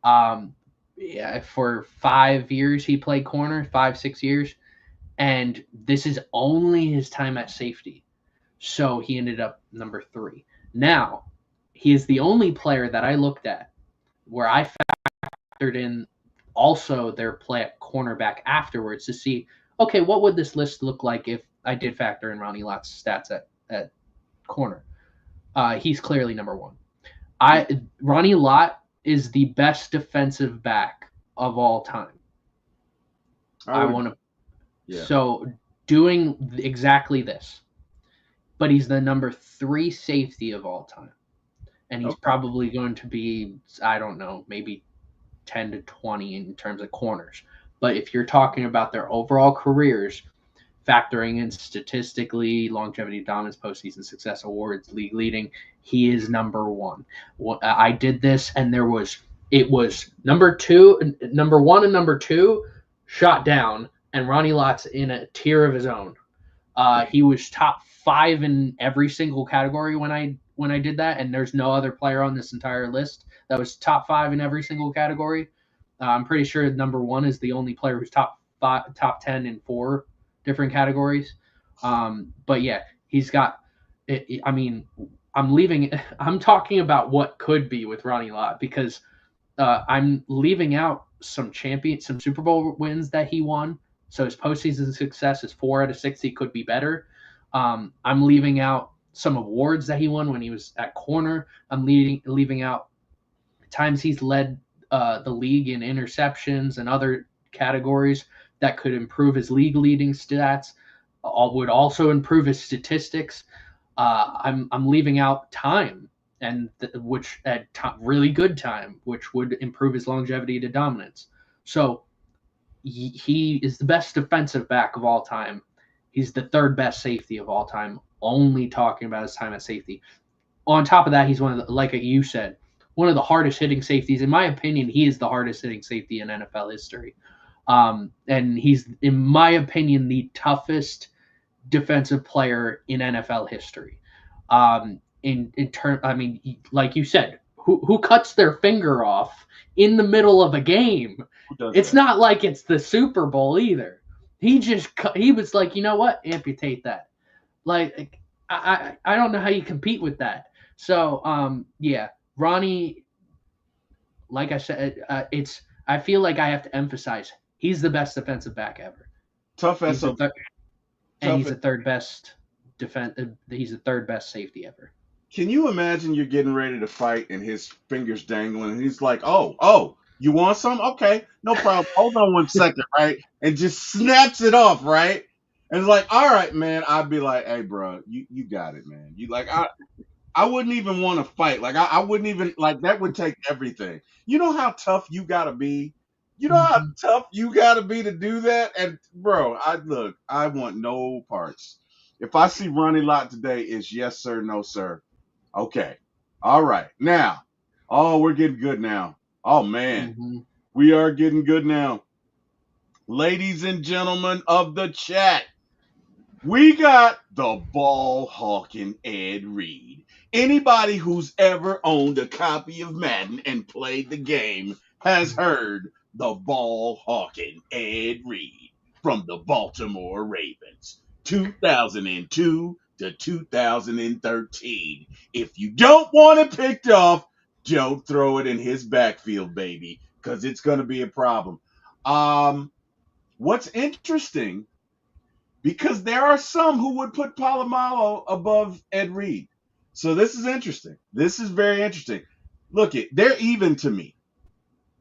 Speaker 2: Yeah, for 5 years he played corner, 5-6 years, and this is only his time at safety. So he ended up number 3. Now, he is the only player that I looked at where I factored in also their play at cornerback afterwards to see, okay, what would this list look like if I did factor in Ronnie Lott's stats at corner? He's clearly number 1. Ronnie Lott is the best defensive back of all time. I want to. Yeah. So doing exactly this, but he's the number 3 safety of all time, and he's probably going to be, I don't know, maybe 10 to 20 in terms of corners. But if you're talking about their overall careers, factoring in statistically, longevity, dominance, postseason success, awards, league leading, he is number 1. I did this, and it was number 1 and number 2 shot down, and Ronnie Lott's in a tier of his own. He was top 5 in every single category when I did that, and there's no other player on this entire list that was top 5 in every single category. I'm pretty sure number 1 is the only player who's top 10 in 4 different categories. But yeah, he's got. I mean, I'm talking about what could be with Ronnie Lott, because I'm leaving out some Super Bowl wins that he won. So his postseason success is 4 out of 6. He could be better. I'm leaving out some awards that he won when he was at corner. I'm leaving out times he's led the league in interceptions and other categories that could improve his league leading stats. Would also improve his statistics. I'm leaving out time and which at really good time, which would improve his longevity to dominance. So he is the best defensive back of all time. He's the third best safety of all time. Only talking about his time at safety. On top of that, he's one of the, like you said, one of the hardest hitting safeties. In my opinion, he is the hardest hitting safety in NFL history. And he's, in my opinion, the toughest defensive player in NFL history. In turn, I mean, like you said, who cuts their finger off in the middle of a game?
Speaker 1: Who does
Speaker 2: It's
Speaker 1: that?
Speaker 2: not like it's the Super Bowl either. He was like, you know what, amputate that. Like I don't know how you compete with that. So yeah, Ronnie, like I said, it's I feel like I have to emphasize he's the best defensive back ever.
Speaker 1: Tough
Speaker 2: He's the
Speaker 1: SOB.
Speaker 2: and
Speaker 1: Tough.
Speaker 2: he's the third best defense. He's the third best safety ever.
Speaker 1: Can you imagine you're getting ready to fight and his fingers dangling and he's like, oh, you want some? Okay, no problem. Hold on 1 second, right? And just snaps it off, right? And it's like, all right, man. I'd be like, hey, bro, you got it, man. You like, I wouldn't even want to fight. Like, I wouldn't even like that would take everything. You know how tough you gotta be. You know how
Speaker 2: Mm-hmm.
Speaker 1: tough you gotta be to do that. And bro, I want no parts. If I see Ronnie Lott today, it's yes sir, no sir. Okay. All right. Now, oh, we're getting good now. Oh man,
Speaker 2: Mm-hmm.
Speaker 1: we are getting good now. Ladies and gentlemen of the chat, we got the ball hawking Ed Reed. Anybody who's ever owned a copy of Madden and played the game has heard the ball hawking Ed Reed from the Baltimore Ravens, 2002 to 2013. If you don't want it picked off, don't throw it in his backfield, baby, because it's going to be a problem. What's interesting, because there are some who would put Palomalo above Ed Reed. So this is interesting. This is very interesting. Look, they're even to me.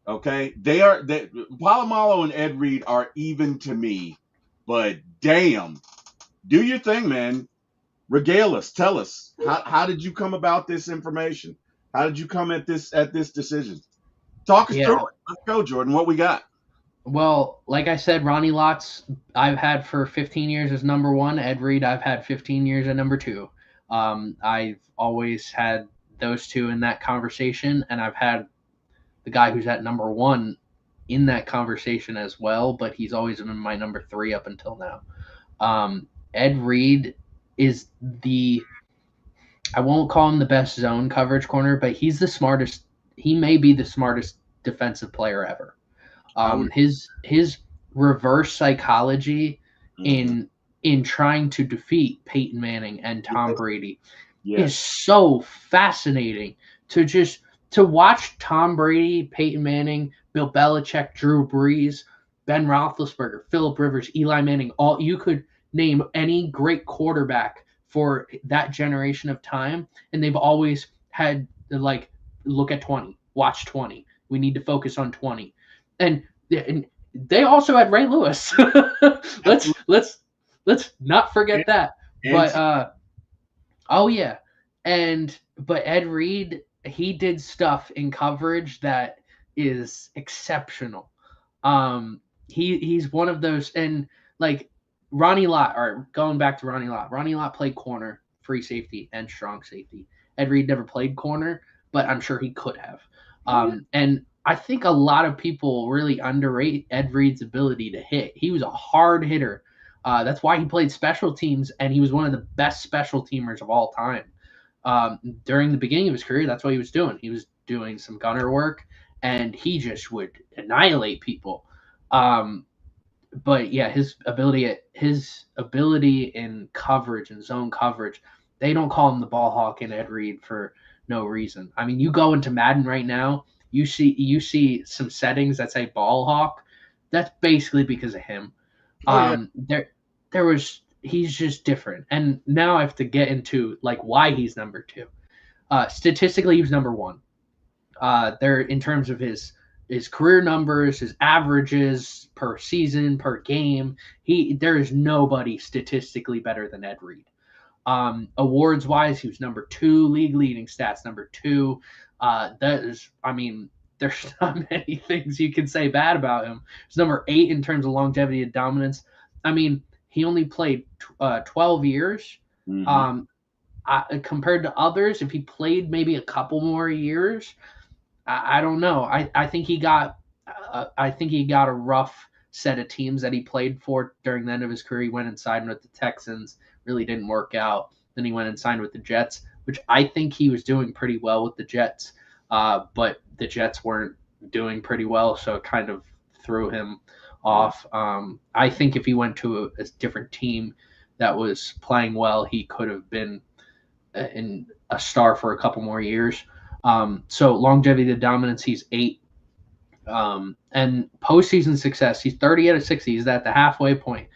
Speaker 1: Okay, Palomalo and Ed Reed are even to me. But damn, do your thing, man. Regale us. Tell us how did you come about this information? How did you come at this decision? Talk us through
Speaker 2: Yeah.
Speaker 1: it. Let's go, Jordan. What we got?
Speaker 2: Well, like I said, Ronnie Lott's I've had for 15 years as number one. Ed Reed I've had 15 years at number two. I've always had those two in that conversation, and I've had the guy who's at number one in that conversation as well, but he's always been my number three up until now. Ed Reed is I won't call him the best zone coverage corner, but he's the smartest. He may be the smartest defensive player ever.
Speaker 1: I would.
Speaker 2: His reverse psychology
Speaker 1: Mhm.
Speaker 2: in trying to defeat Peyton Manning and Tom
Speaker 1: Yes.
Speaker 2: Brady is
Speaker 1: Yes.
Speaker 2: so fascinating to watch Tom Brady, Peyton Manning, Bill Belichick, Drew Brees, Ben Roethlisberger, Philip Rivers, Eli Manning. All you could name any great quarterback for that generation of time, and they've always had like look at 20, watch 20. We need to focus on 20, and they also had Ray Lewis. let's
Speaker 1: Absolutely.
Speaker 2: let's let's not
Speaker 1: And,
Speaker 2: forget that.
Speaker 1: and
Speaker 2: But oh yeah, but Ed Reed, he did stuff in coverage that is exceptional. Um, he's one of those, and like Ronnie Lott, or going back to Ronnie Lott. Ronnie Lott played corner, free safety, and strong safety. Ed Reed never played corner, but I'm sure he could have.
Speaker 1: oh yeah.
Speaker 2: And I think a lot of people really underrate Ed Reed's ability to hit. He was a hard hitter. That's why he played special teams, and he was one of the best special teamers of all time. During the beginning of his career, that's what he was doing. He was doing some gunner work, and he just would annihilate people. Um, but yeah, his ability in coverage and zone coverage, they don't call him the ball hawk in Ed Reed for no reason. I mean, you go into Madden right now, you see some settings that say ball hawk. That's basically because of him.
Speaker 1: Oh yeah.
Speaker 2: There was he's just different. And now I have to get into like why he's number two. Statistically, he was number one. There in terms of his career numbers, his averages per season, per game. There is nobody statistically better than Ed Reed. Awards wise, he was number two, league leading stats number two. That is, I mean, there's not many things you can say bad about him. He's number 8 in terms of longevity and dominance. I mean, he only played 12 years.
Speaker 1: Mm-hmm.
Speaker 2: Compared to others, if he played maybe a couple more years, I don't know. I think he got a rough set of teams that he played for during the end of his career. He went and signed with the Texans, really didn't work out. Then he went and signed with the Jets, which I think he was doing pretty well with the Jets, but the Jets weren't doing pretty well, so it kind of threw him off. I think if he went to a different team that was playing well, he could have been in a star for a couple more years. So longevity to dominance, he's 8. And postseason success, he's 30 out of 60. He's at the halfway point.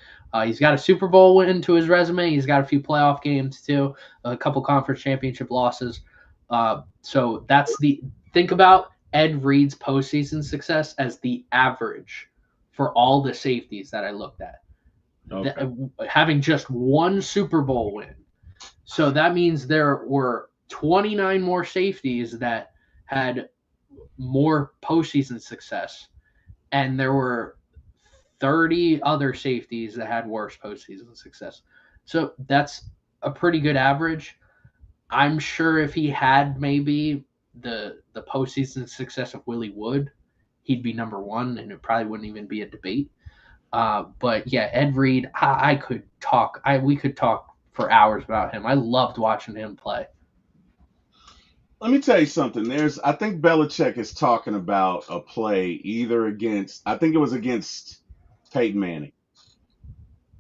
Speaker 2: He's got a Super Bowl win to his resume. He's got a few playoff games too, a couple conference championship losses. So think about Ed Reed's postseason success as the average for all the safeties that I looked at.
Speaker 1: Okay.
Speaker 2: Having just one Super Bowl win. So that means there were 29 more safeties that had more postseason success, and there were 30 other safeties that had worse postseason success. So that's a pretty good average. I'm sure if he had maybe the postseason success of Willie Wood, he'd be number one, and it probably wouldn't even be a debate. But yeah, Ed Reed, we could talk for hours about him. I loved watching him play.
Speaker 1: Let me tell you something. I think Belichick is talking about a play either I think it was against Peyton Manning,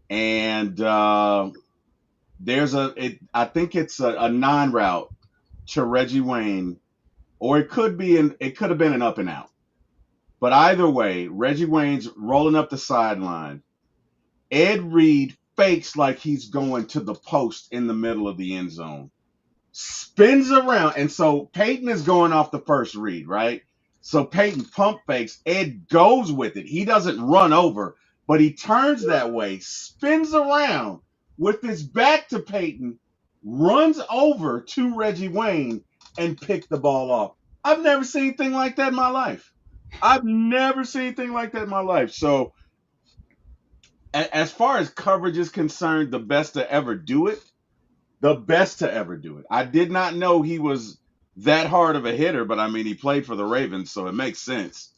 Speaker 1: and I think it's a 9 route to Reggie Wayne, or it could have been an up and out. But either way, Reggie Wayne's rolling up the sideline. Ed Reed fakes like he's going to the post in the middle of the end zone, spins around, and so Peyton is going off the first read, right? So Peyton pump fakes, Ed goes with it. He doesn't run over, but he turns that way, spins around with his back to Peyton, runs over to Reggie Wayne, and picked the ball off. I've never seen anything like that in my life. So as far as coverage is concerned, the best to ever do it. I did not know he was that hard of a hitter, but I mean, he played for the Ravens, so it makes sense.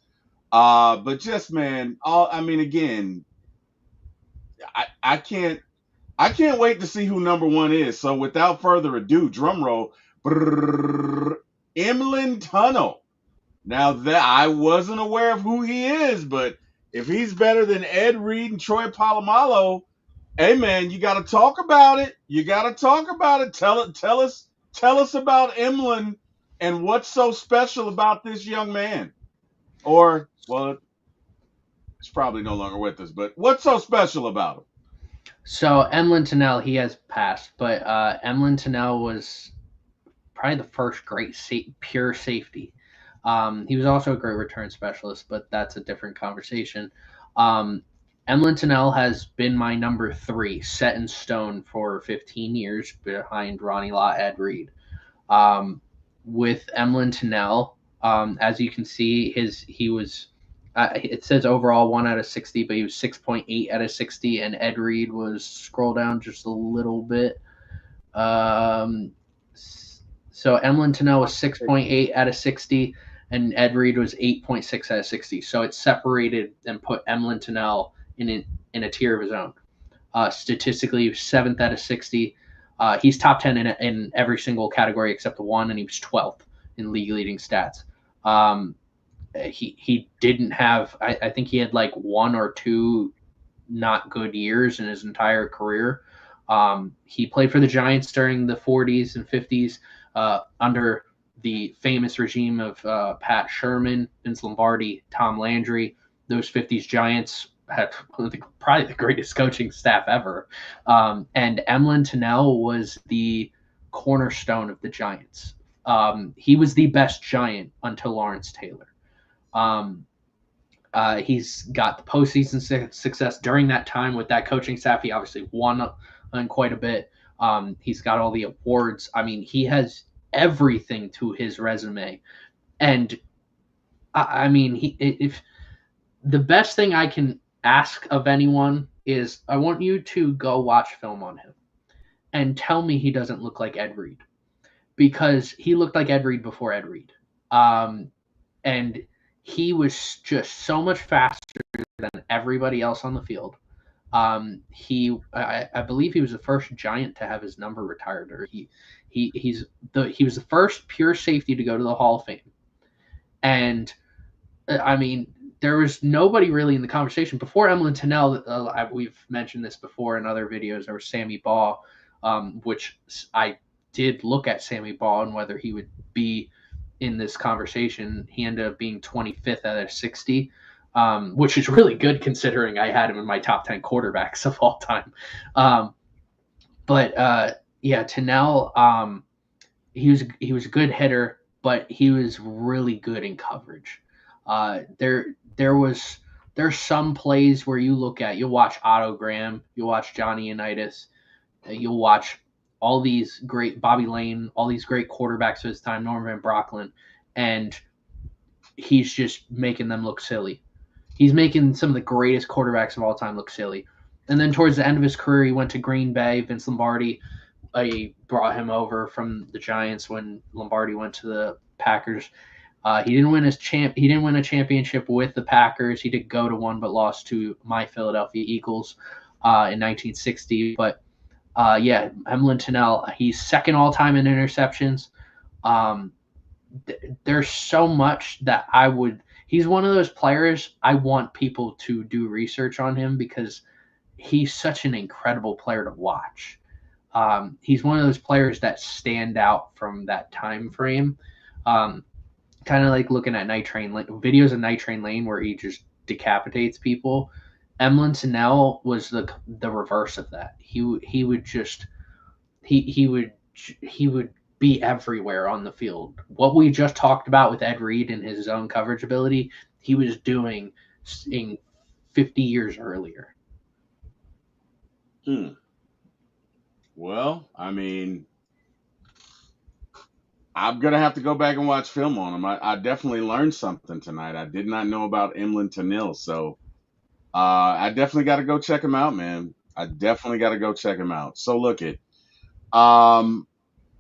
Speaker 1: But just man, again, I can't wait to see who number one is. So without further ado, drum roll, Emlyn Tunnel. Now that I wasn't aware of who he is, but if he's better than Ed Reed and Troy Polamalu, hey man, you got to talk about it. Tell us about Emlyn and what's so special about this young man. Or, well, he's probably no longer with us, but what's so special about him?
Speaker 2: So Emlyn Tunnell, he has passed, but Emlyn Tunnell was probably the first great pure safety. He was also a great return specialist, but that's a different conversation. Emlyn Tunnell has been my number 3, set in stone for 15 years behind Ronnie Lott, Ed Reed. With Emlyn Tunnell, as you can see, he was. It says overall 1 out of 60, but he was 6.8 out of 60, and Ed Reed was scroll down just a little bit. So Emlyn Tunnell was 6.8 out of 60, and Ed Reed was 8.6 out of 60. So it separated and put Emlyn Tunnell in a tier of his own. Statistically, he was 7th out of 60. He's top 10 in every single category except the one, and he was 12th in league leading stats. He didn't have. I think he had like 1 or 2 not good years in his entire career. He played for the Giants during the 40s and 50s under the famous regime of Pat Sherman, Vince Lombardi, Tom Landry. Those 50s Giants had probably the greatest coaching staff ever. And Emlyn Tunnell was the cornerstone of the Giants. He was the best Giant until Lawrence Taylor. He's got the postseason success during that time with that coaching staff. He obviously won quite a bit. He's got all the awards. I mean, he has everything to his resume. And I mean, if the best thing I can ask of anyone is I want you to go watch film on him and tell me he doesn't look like Ed Reed, because he looked like Ed Reed before Ed Reed. And he was just so much faster than everybody else on the field. I believe he was the first Giant to have his number retired, or he was the first pure safety to go to the Hall of Fame. And I mean, there was nobody really in the conversation before Emlyn Tunnell. We've mentioned this before in other videos. There was Sammy Baugh, which I did look at Sammy Baugh and whether he would be in this conversation. He ended up being 25th out of 60, which is really good considering I had him in my top 10 quarterbacks of all time. Yeah, Tunnell, he was a good hitter, but he was really good in coverage. There's some plays where you'll watch Otto Graham, you'll watch Johnny Unitas, you'll watch all these great Bobby Lane, all these great quarterbacks of his time, Norman Brocklin, and he's just making them look silly. He's making some of the greatest quarterbacks of all time look silly. And then towards the end of his career, he went to Green Bay. Vince Lombardi brought him over from the Giants when Lombardi went to the Packers. He didn't win a championship with the Packers. He did go to one, but lost to my Philadelphia Eagles in 1960. But yeah, Emlyn Tunnell, he's second all time in interceptions. There's so much that he's one of those players I want people to do research on him because he's such an incredible player to watch. He's one of those players that stand out from that time frame. Kind of like looking at videos of Night Train Lane where he just decapitates people. Emlyn Tunnell was the reverse of that. He would be everywhere on the field. What we just talked about with Ed Reed and his zone coverage ability, he was doing in 50 years earlier.
Speaker 1: Well, I mean, I'm going to have to go back and watch film on him. I definitely learned something tonight. I did not know about Emlyn Tunnell, so I definitely got to go check him out, man. I definitely got to go check him out. So look it.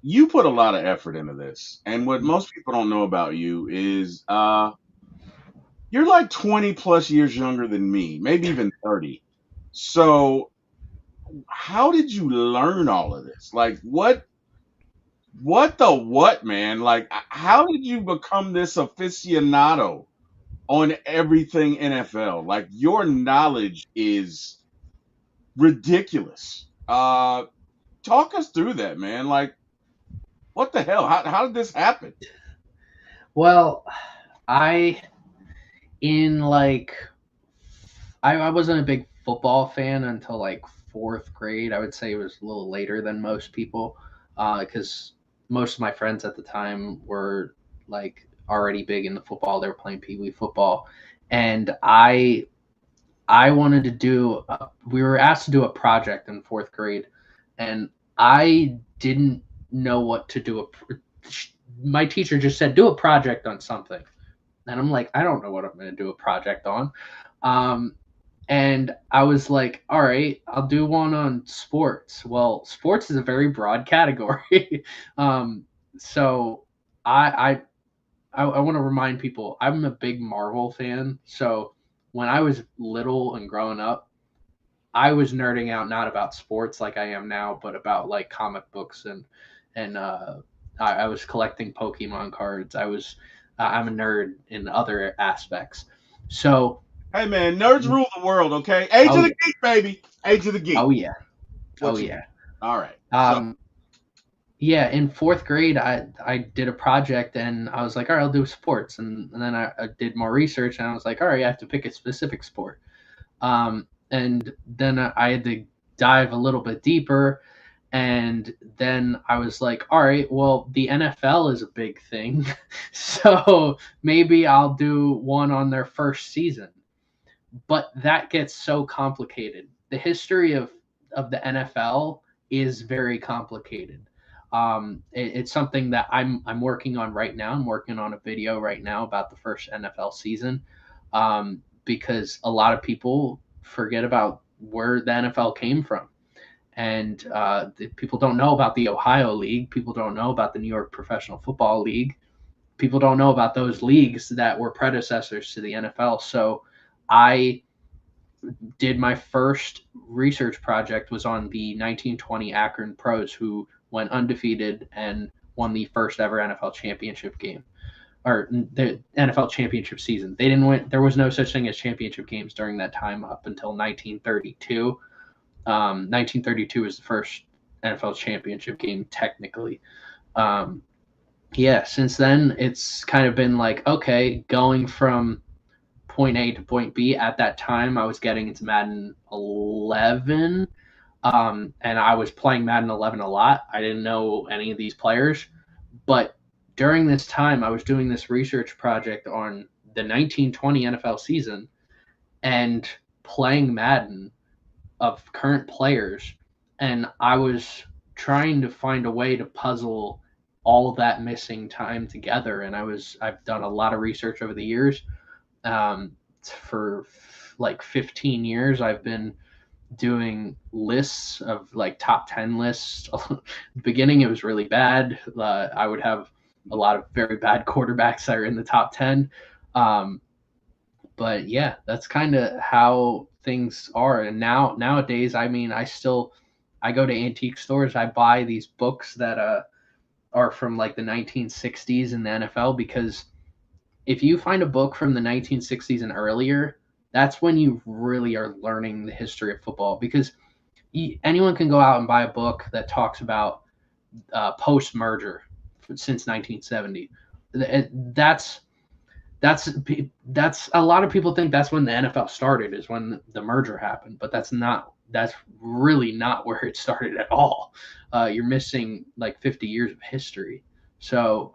Speaker 1: You put a lot of effort into this. And what most people don't know about you is you're like 20 plus years younger than me, maybe even 30. So how did you learn all of this? Like what, man? Like how did you become this aficionado on everything NFL? Like your knowledge is ridiculous. Talk us through that, man. Like what the hell? How did this happen?
Speaker 2: Well, I wasn't a big football fan until like 4th grade. I would say it was a little later than most people, because most of my friends at the time were like already big into football. They were playing Pee Wee football, and I wanted to do. We were asked to do a project in 4th grade, and I didn't know what to do. My teacher just said, do a project on something. And I'm like, I don't know what I'm going to do a project on. And I was like, all right, I'll do one on sports. Well, sports is a very broad category. So I want to remind people, I'm a big Marvel fan. So when I was little and growing up, I was nerding out not about sports like I am now, but about like comic books and I was collecting Pokemon cards. I'm a nerd in other aspects. So
Speaker 1: hey man, nerds rule the world, okay? Age of the geek, baby. Age of the geek.
Speaker 2: Oh yeah. Oh yeah.
Speaker 1: All right.
Speaker 2: Yeah, in fourth grade, I did a project and I was like, all right, I'll do sports. And then I did more research and I was like, all right, I have to pick a specific sport. And then I had to dive a little bit deeper. And then I was like, all right, well, the NFL is a big thing. So maybe I'll do one on their first season. But that gets so complicated. The history of the NFL is very complicated. It's something that I'm working on right now. I'm working on a video right now about the first NFL season, because a lot of people forget about where the NFL came from, and people don't know about the Ohio League. People don't know about the New York Professional Football League. People don't know about those leagues that were predecessors to the NFL. So I did my first research project was on the 1920 Akron Pros, who went undefeated and won the first ever NFL championship game, or the NFL championship season. They didn't win. There was no such thing as championship games during that time up until 1932. 1932 was the first NFL championship game technically. Um, yeah, since then it's kind of been like, okay, going from point A to point B. At that time, I was getting into Madden 11, and I was playing Madden 11 a lot. I didn't know any of these players, but during this time, I was doing this research project on the 1920 NFL season and playing Madden of current players, and I was trying to find a way to puzzle all of that missing time together. And I've done a lot of research over the years. For like 15 years, I've been doing lists of like top 10 lists. Beginning, it was really bad. I would have a lot of very bad quarterbacks that are in the top 10. Um, but yeah, that's kind of how things are. And nowadays, I mean, I go to antique stores. I buy these books that are from like the 1960s in the NFL, because if you find a book from the 1960s and earlier, that's when you really are learning the history of football, because anyone can go out and buy a book that talks about post merger since 1970. That's that's that's a lot of people think that's when the NFL started, is when the merger happened, but that's really not where it started at all. You're missing like 50 years of history. So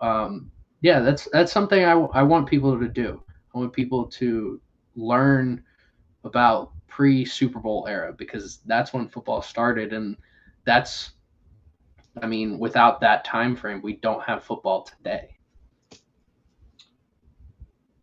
Speaker 2: yeah, that's something I want people to do. I want people to learn about pre Super Bowl era, because that's when football started, and that's, I mean, without that time frame, we don't have football today.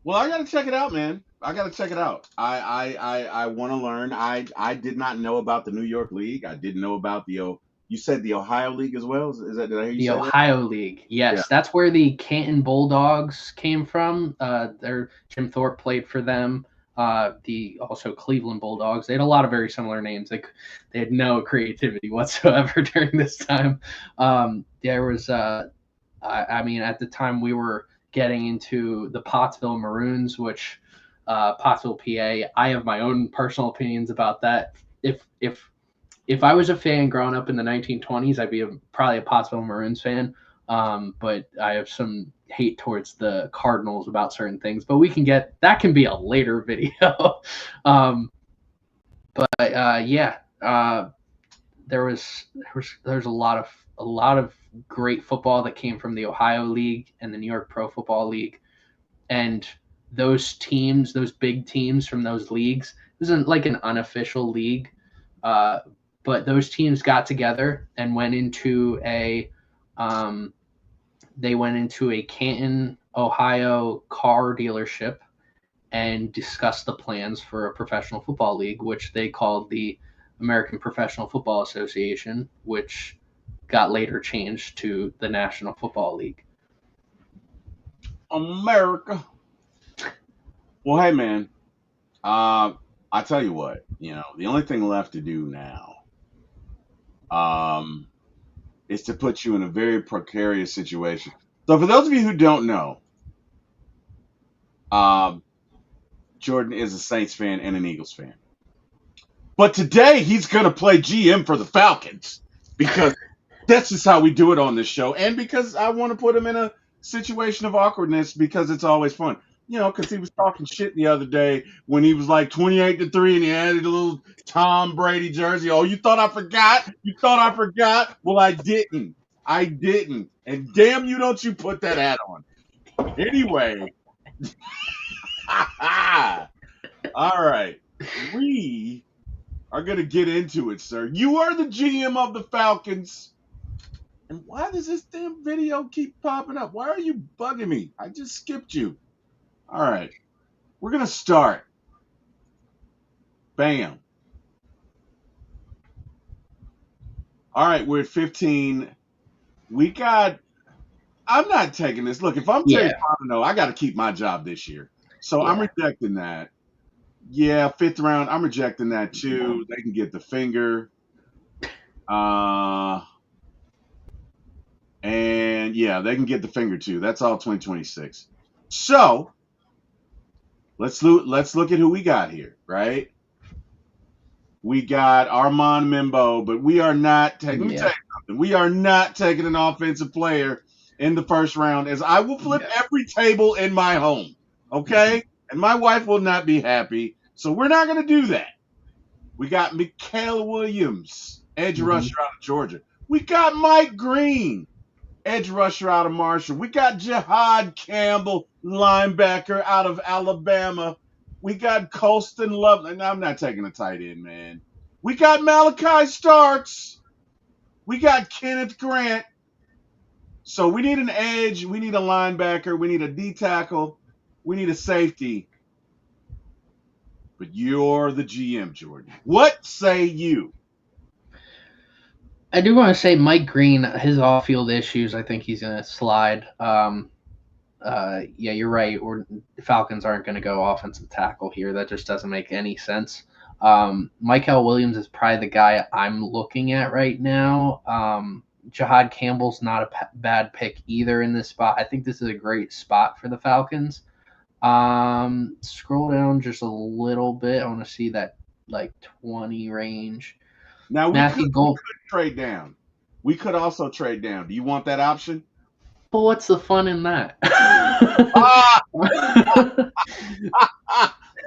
Speaker 1: Well, I gotta check it out, man. I gotta check it out. I want to learn. I did not know about the New York League. I didn't know about you said the Ohio League as well. Is that, did I hear you
Speaker 2: The
Speaker 1: say that?
Speaker 2: Ohio League,
Speaker 1: Yeah.
Speaker 2: yes, that's where the Canton Bulldogs came from. Their Jim Thorpe played for them. The also Cleveland Bulldogs. They had a lot of very similar names. They had no creativity whatsoever during this time. There was, I mean, at the time we were getting into the Pottsville Maroons, which Pottsville, PA. I have my own personal opinions about that. If I was a fan growing up in the 1920s, I'd be probably a Pottsville Maroons fan. But I have some hate towards the Cardinals about certain things. But that can be a later video. um, but yeah, there's a lot of great football that came from the Ohio League and the New York Pro Football League, and those big teams from those leagues. This isn't like an unofficial league, uh, but those teams got together and um, went into a Canton, Ohio car dealership and discussed the plans for a professional football league, which they called the American Professional Football Association, which got later changed to the National Football League.
Speaker 1: America. Well, hey, man. I tell you what. The only thing left to do now, um, is to put you in a very precarious situation. So, for those of you who don't know, um, Jordan is a Saints fan and an Eagles fan. But today he's going to play GM for the Falcons because That's just how we do it on this show. And because I want to put him in a situation of awkwardness because it's always fun. Because he was talking shit the other day when he was like 28-3 and he added a little Tom Brady jersey. Oh, you thought I forgot? You thought I forgot? Well, I didn't. I didn't. And damn you, don't you put that ad on. Anyway. All right. We are going to get into it, sir. You are the GM of the Falcons. And why does this damn video keep popping up? Why are you bugging me? I just skipped you. All right. We're going to start. Bam. All right. We're at 15. I'm not taking this. Look, if I'm Terry Fontenot, I got to keep my job this year. So I'm rejecting that. Yeah, 5th round. I'm rejecting that too. They can get the finger. And yeah, they can get the finger too. That's all 2026. So let's look at who we got here, right? We got Armand Mimbo, but we are not taking. Let me tell you something. We are not taking an offensive player in the first round, as I will flip every table in my home. Okay, and my wife will not be happy. So we're not going to do that. We got Mikael Williams, edge rusher out of Georgia. We got Mike Green, edge rusher out of Marshall. We got Jihad Campbell, linebacker out of Alabama. We got Colston Love. And I'm not taking a tight end, man. We got Malachi Starks. We got Kenneth Grant. So we need an edge. We need a linebacker. We need a D tackle. We need a safety. But you're the GM, Jordan. What say you?
Speaker 2: I do want to say Mike Green, his off-field issues, I think he's going to slide. Yeah, you're right. Falcons aren't going to go offensive tackle here. That just doesn't make any sense. Mikael Williams is probably the guy I'm looking at right now. Jihad Campbell's not a bad pick either in this spot. I think this is a great spot for the Falcons. Scroll down just a little bit. I want to see that like 20 range.
Speaker 1: Now we could trade down. We could also trade down. Do you want that option?
Speaker 2: Well, what's the fun in that?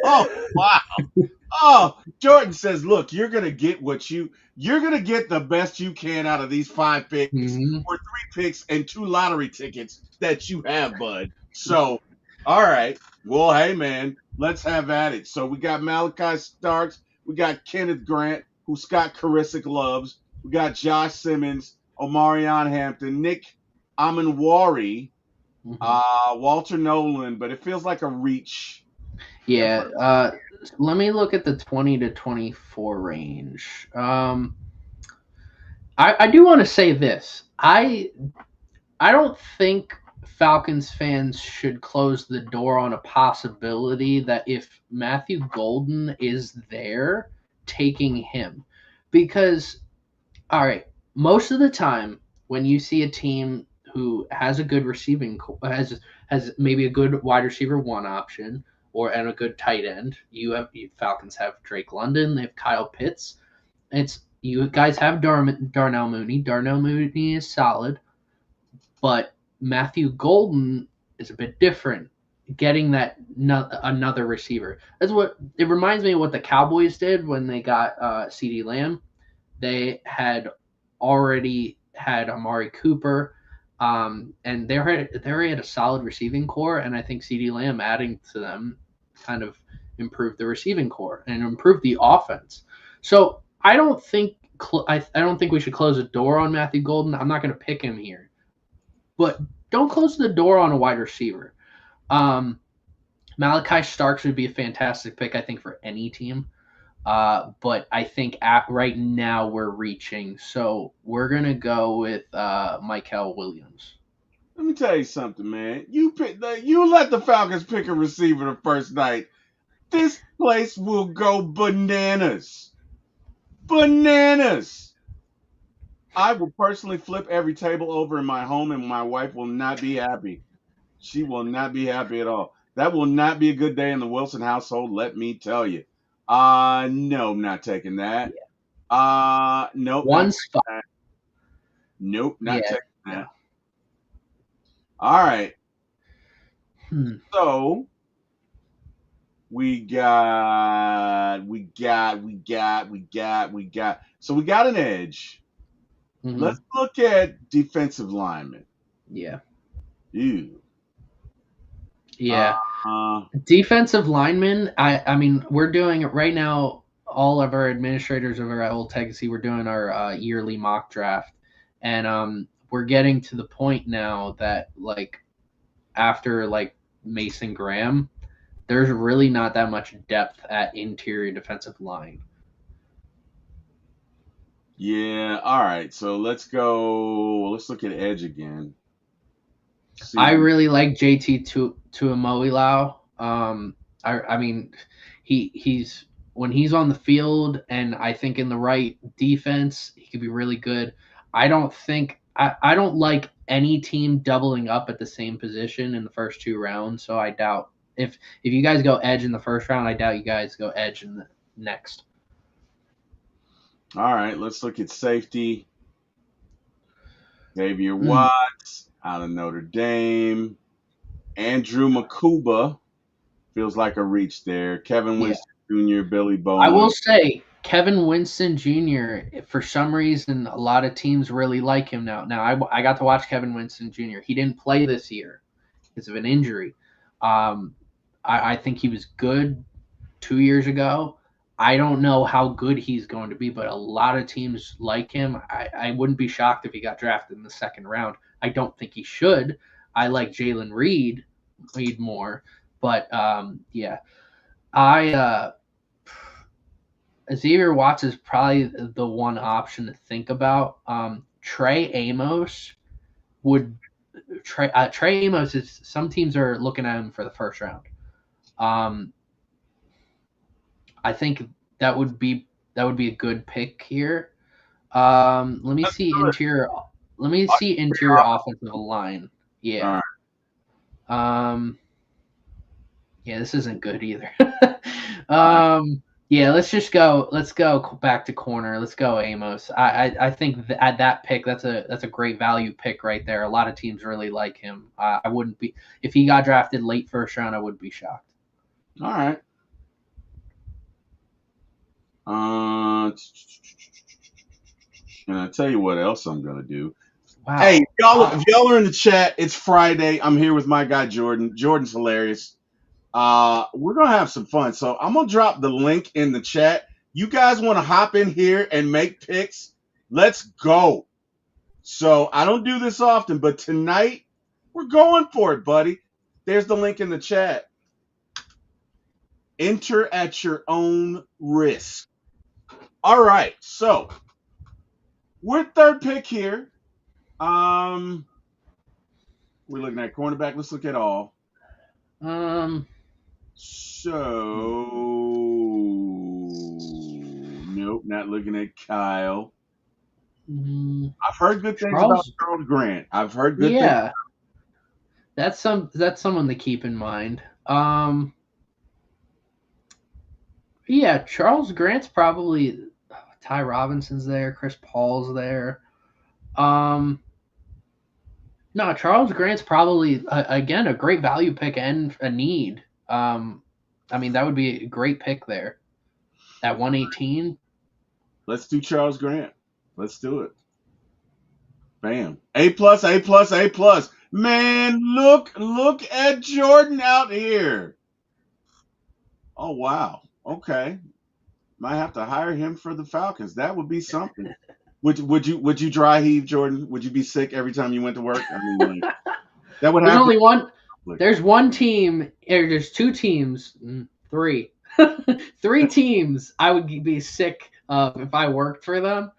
Speaker 1: Oh, wow. Oh, Jordan says, look, you're going to get you're going to get the best you can out of these 5 picks or 3 picks and 2 lottery tickets that you have, bud. So, all right. Well, hey, man, let's have at it. So we got Malachi Starks. We got Kenneth Grant, who Scott Karisic loves. We got Josh Simmons, Omarion Hampton, Nick Amanwari, Walter Nolan, but it feels like a reach.
Speaker 2: Yeah. Let me look at the 20 to 24 range. I do want to say this. I don't think Falcons fans should close the door on a possibility that if Matthew Golden is there, taking him. Because, all right, most of the time when you see a team who has a good receiving, has maybe a good wide receiver 1 option, and a good tight end. Falcons have Drake London, they have Kyle Pitts. You guys have Darnell Mooney. Darnell Mooney is solid, but Matthew Golden is a bit different. Getting that another receiver. That's what it reminds me of what the Cowboys did when they got CeeDee Lamb. They had already had Amari Cooper. And they already had a solid receiving core, and I think CeeDee Lamb adding to them kind of improved the receiving core and improved the offense. So I don't think we should close the door on Matthew Golden. I'm not going to pick him here, but don't close the door on a wide receiver. Malachi Starks would be a fantastic pick, I think, for any team. But I think right now we're reaching, so we're gonna go with Mikael Williams.
Speaker 1: Let me tell you something, man. You let the Falcons pick a receiver the first night. This place will go bananas. Bananas. I will personally flip every table over in my home, and my wife will not be happy. She will not be happy at all. That will not be a good day in the Wilson household, let me tell you. No, I'm not taking that. Nope.
Speaker 2: One spot.
Speaker 1: Nope, not
Speaker 2: Yeah.
Speaker 1: taking
Speaker 2: Yeah.
Speaker 1: that. All right.
Speaker 2: Hmm.
Speaker 1: So so we got an edge.
Speaker 2: Hmm.
Speaker 1: Let's look at defensive linemen.
Speaker 2: Yeah.
Speaker 1: Ew.
Speaker 2: Yeah.
Speaker 1: Uh,
Speaker 2: Defensive linemen. I mean, we're doing it right now. All of our administrators over at Ultegacy, we're doing our yearly mock draft, and we're getting to the point now that like after like Mason Graham, there's really not that much depth at interior defensive line.
Speaker 1: yeah. All right. So let's go. Let's look at edge again. See
Speaker 2: I
Speaker 1: what we.
Speaker 2: really like JT Tuimoilau. I mean, he's when he's on the field, and I think in the right defense, he could be really good. I don't like any team doubling up at the same position in the first 2 rounds. So I doubt if you guys go edge in the first round, I doubt you guys go edge in the next.
Speaker 1: All right. Let's look at safety. Xavier
Speaker 2: Mm,
Speaker 1: Watts out of Notre Dame. Andrew Makuba feels like a reach there. Kevin
Speaker 2: yeah.
Speaker 1: Winston Jr., Billy
Speaker 2: I will
Speaker 1: Bowman.
Speaker 2: say Kevin Winston Jr. For some reason, a lot of teams really like him now. Now I got to watch Kevin Winston Jr. He didn't play this year because of an injury. Um, I think he was good 2 years ago. I don't know how good he's going to be, but a lot of teams like him. I wouldn't be shocked if he got drafted in the second round. I don't think he should. I like Jalen Reed more, but yeah, I Xavier Watts is probably the one option to think about. Trey Amos would Trey Amos is some teams are looking at him for the first round. Um, I think that would be a good pick here. Let me
Speaker 1: Let's
Speaker 2: see
Speaker 1: do it.
Speaker 2: interior. Let me
Speaker 1: All
Speaker 2: see interior offensive line. Yeah.
Speaker 1: right.
Speaker 2: Um, yeah, this isn't good either.
Speaker 1: All right.
Speaker 2: Yeah, let's just go. Let's go back to corner. Let's go Amos. I think at that pick, that's a great value pick right there. A lot of teams really like him. I wouldn't be if he got drafted late first round. I wouldn't be shocked.
Speaker 1: All right. Uh, and I tell you what else I'm gonna do. Hey,
Speaker 2: Wow.
Speaker 1: if y'all are in the chat, it's Friday. I'm here with my guy Jordan. Jordan's hilarious. We're gonna have some fun. So I'm gonna drop the link in the chat. You guys want to hop in here and make picks? Let's go. So I don't do this often, but tonight we're going for it, buddy. There's the link in the chat. Enter at your own risk. All right, so we're third pick here. We're looking at cornerback. Let's look at all.
Speaker 2: Um.
Speaker 1: So nope, not looking at Kyle. I've heard good things about
Speaker 2: Charles.
Speaker 1: Charles Grant. I've heard good things.
Speaker 2: Yeah, that's someone to keep in mind. Yeah, Charles Grant's probably Ty Robinson's there, Chris Paul's there. Um, no, Charles Grant's probably again a great value pick and a need. I mean that would be a great pick there at 118.
Speaker 1: Let's do Charles Grant. Let's do it. Bam. A plus, A plus, A plus. Man, look at Jordan out here. Oh wow. Okay. Might have to hire him for the Falcons. That would be something. Would you dry heave, Jordan? Would you be sick every time you went to work? I mean, like, that would
Speaker 2: There's
Speaker 1: have to
Speaker 2: only one.
Speaker 1: be.
Speaker 2: There's one team. Or there's two teams. Three. Three teams I would be sick of if I worked for them.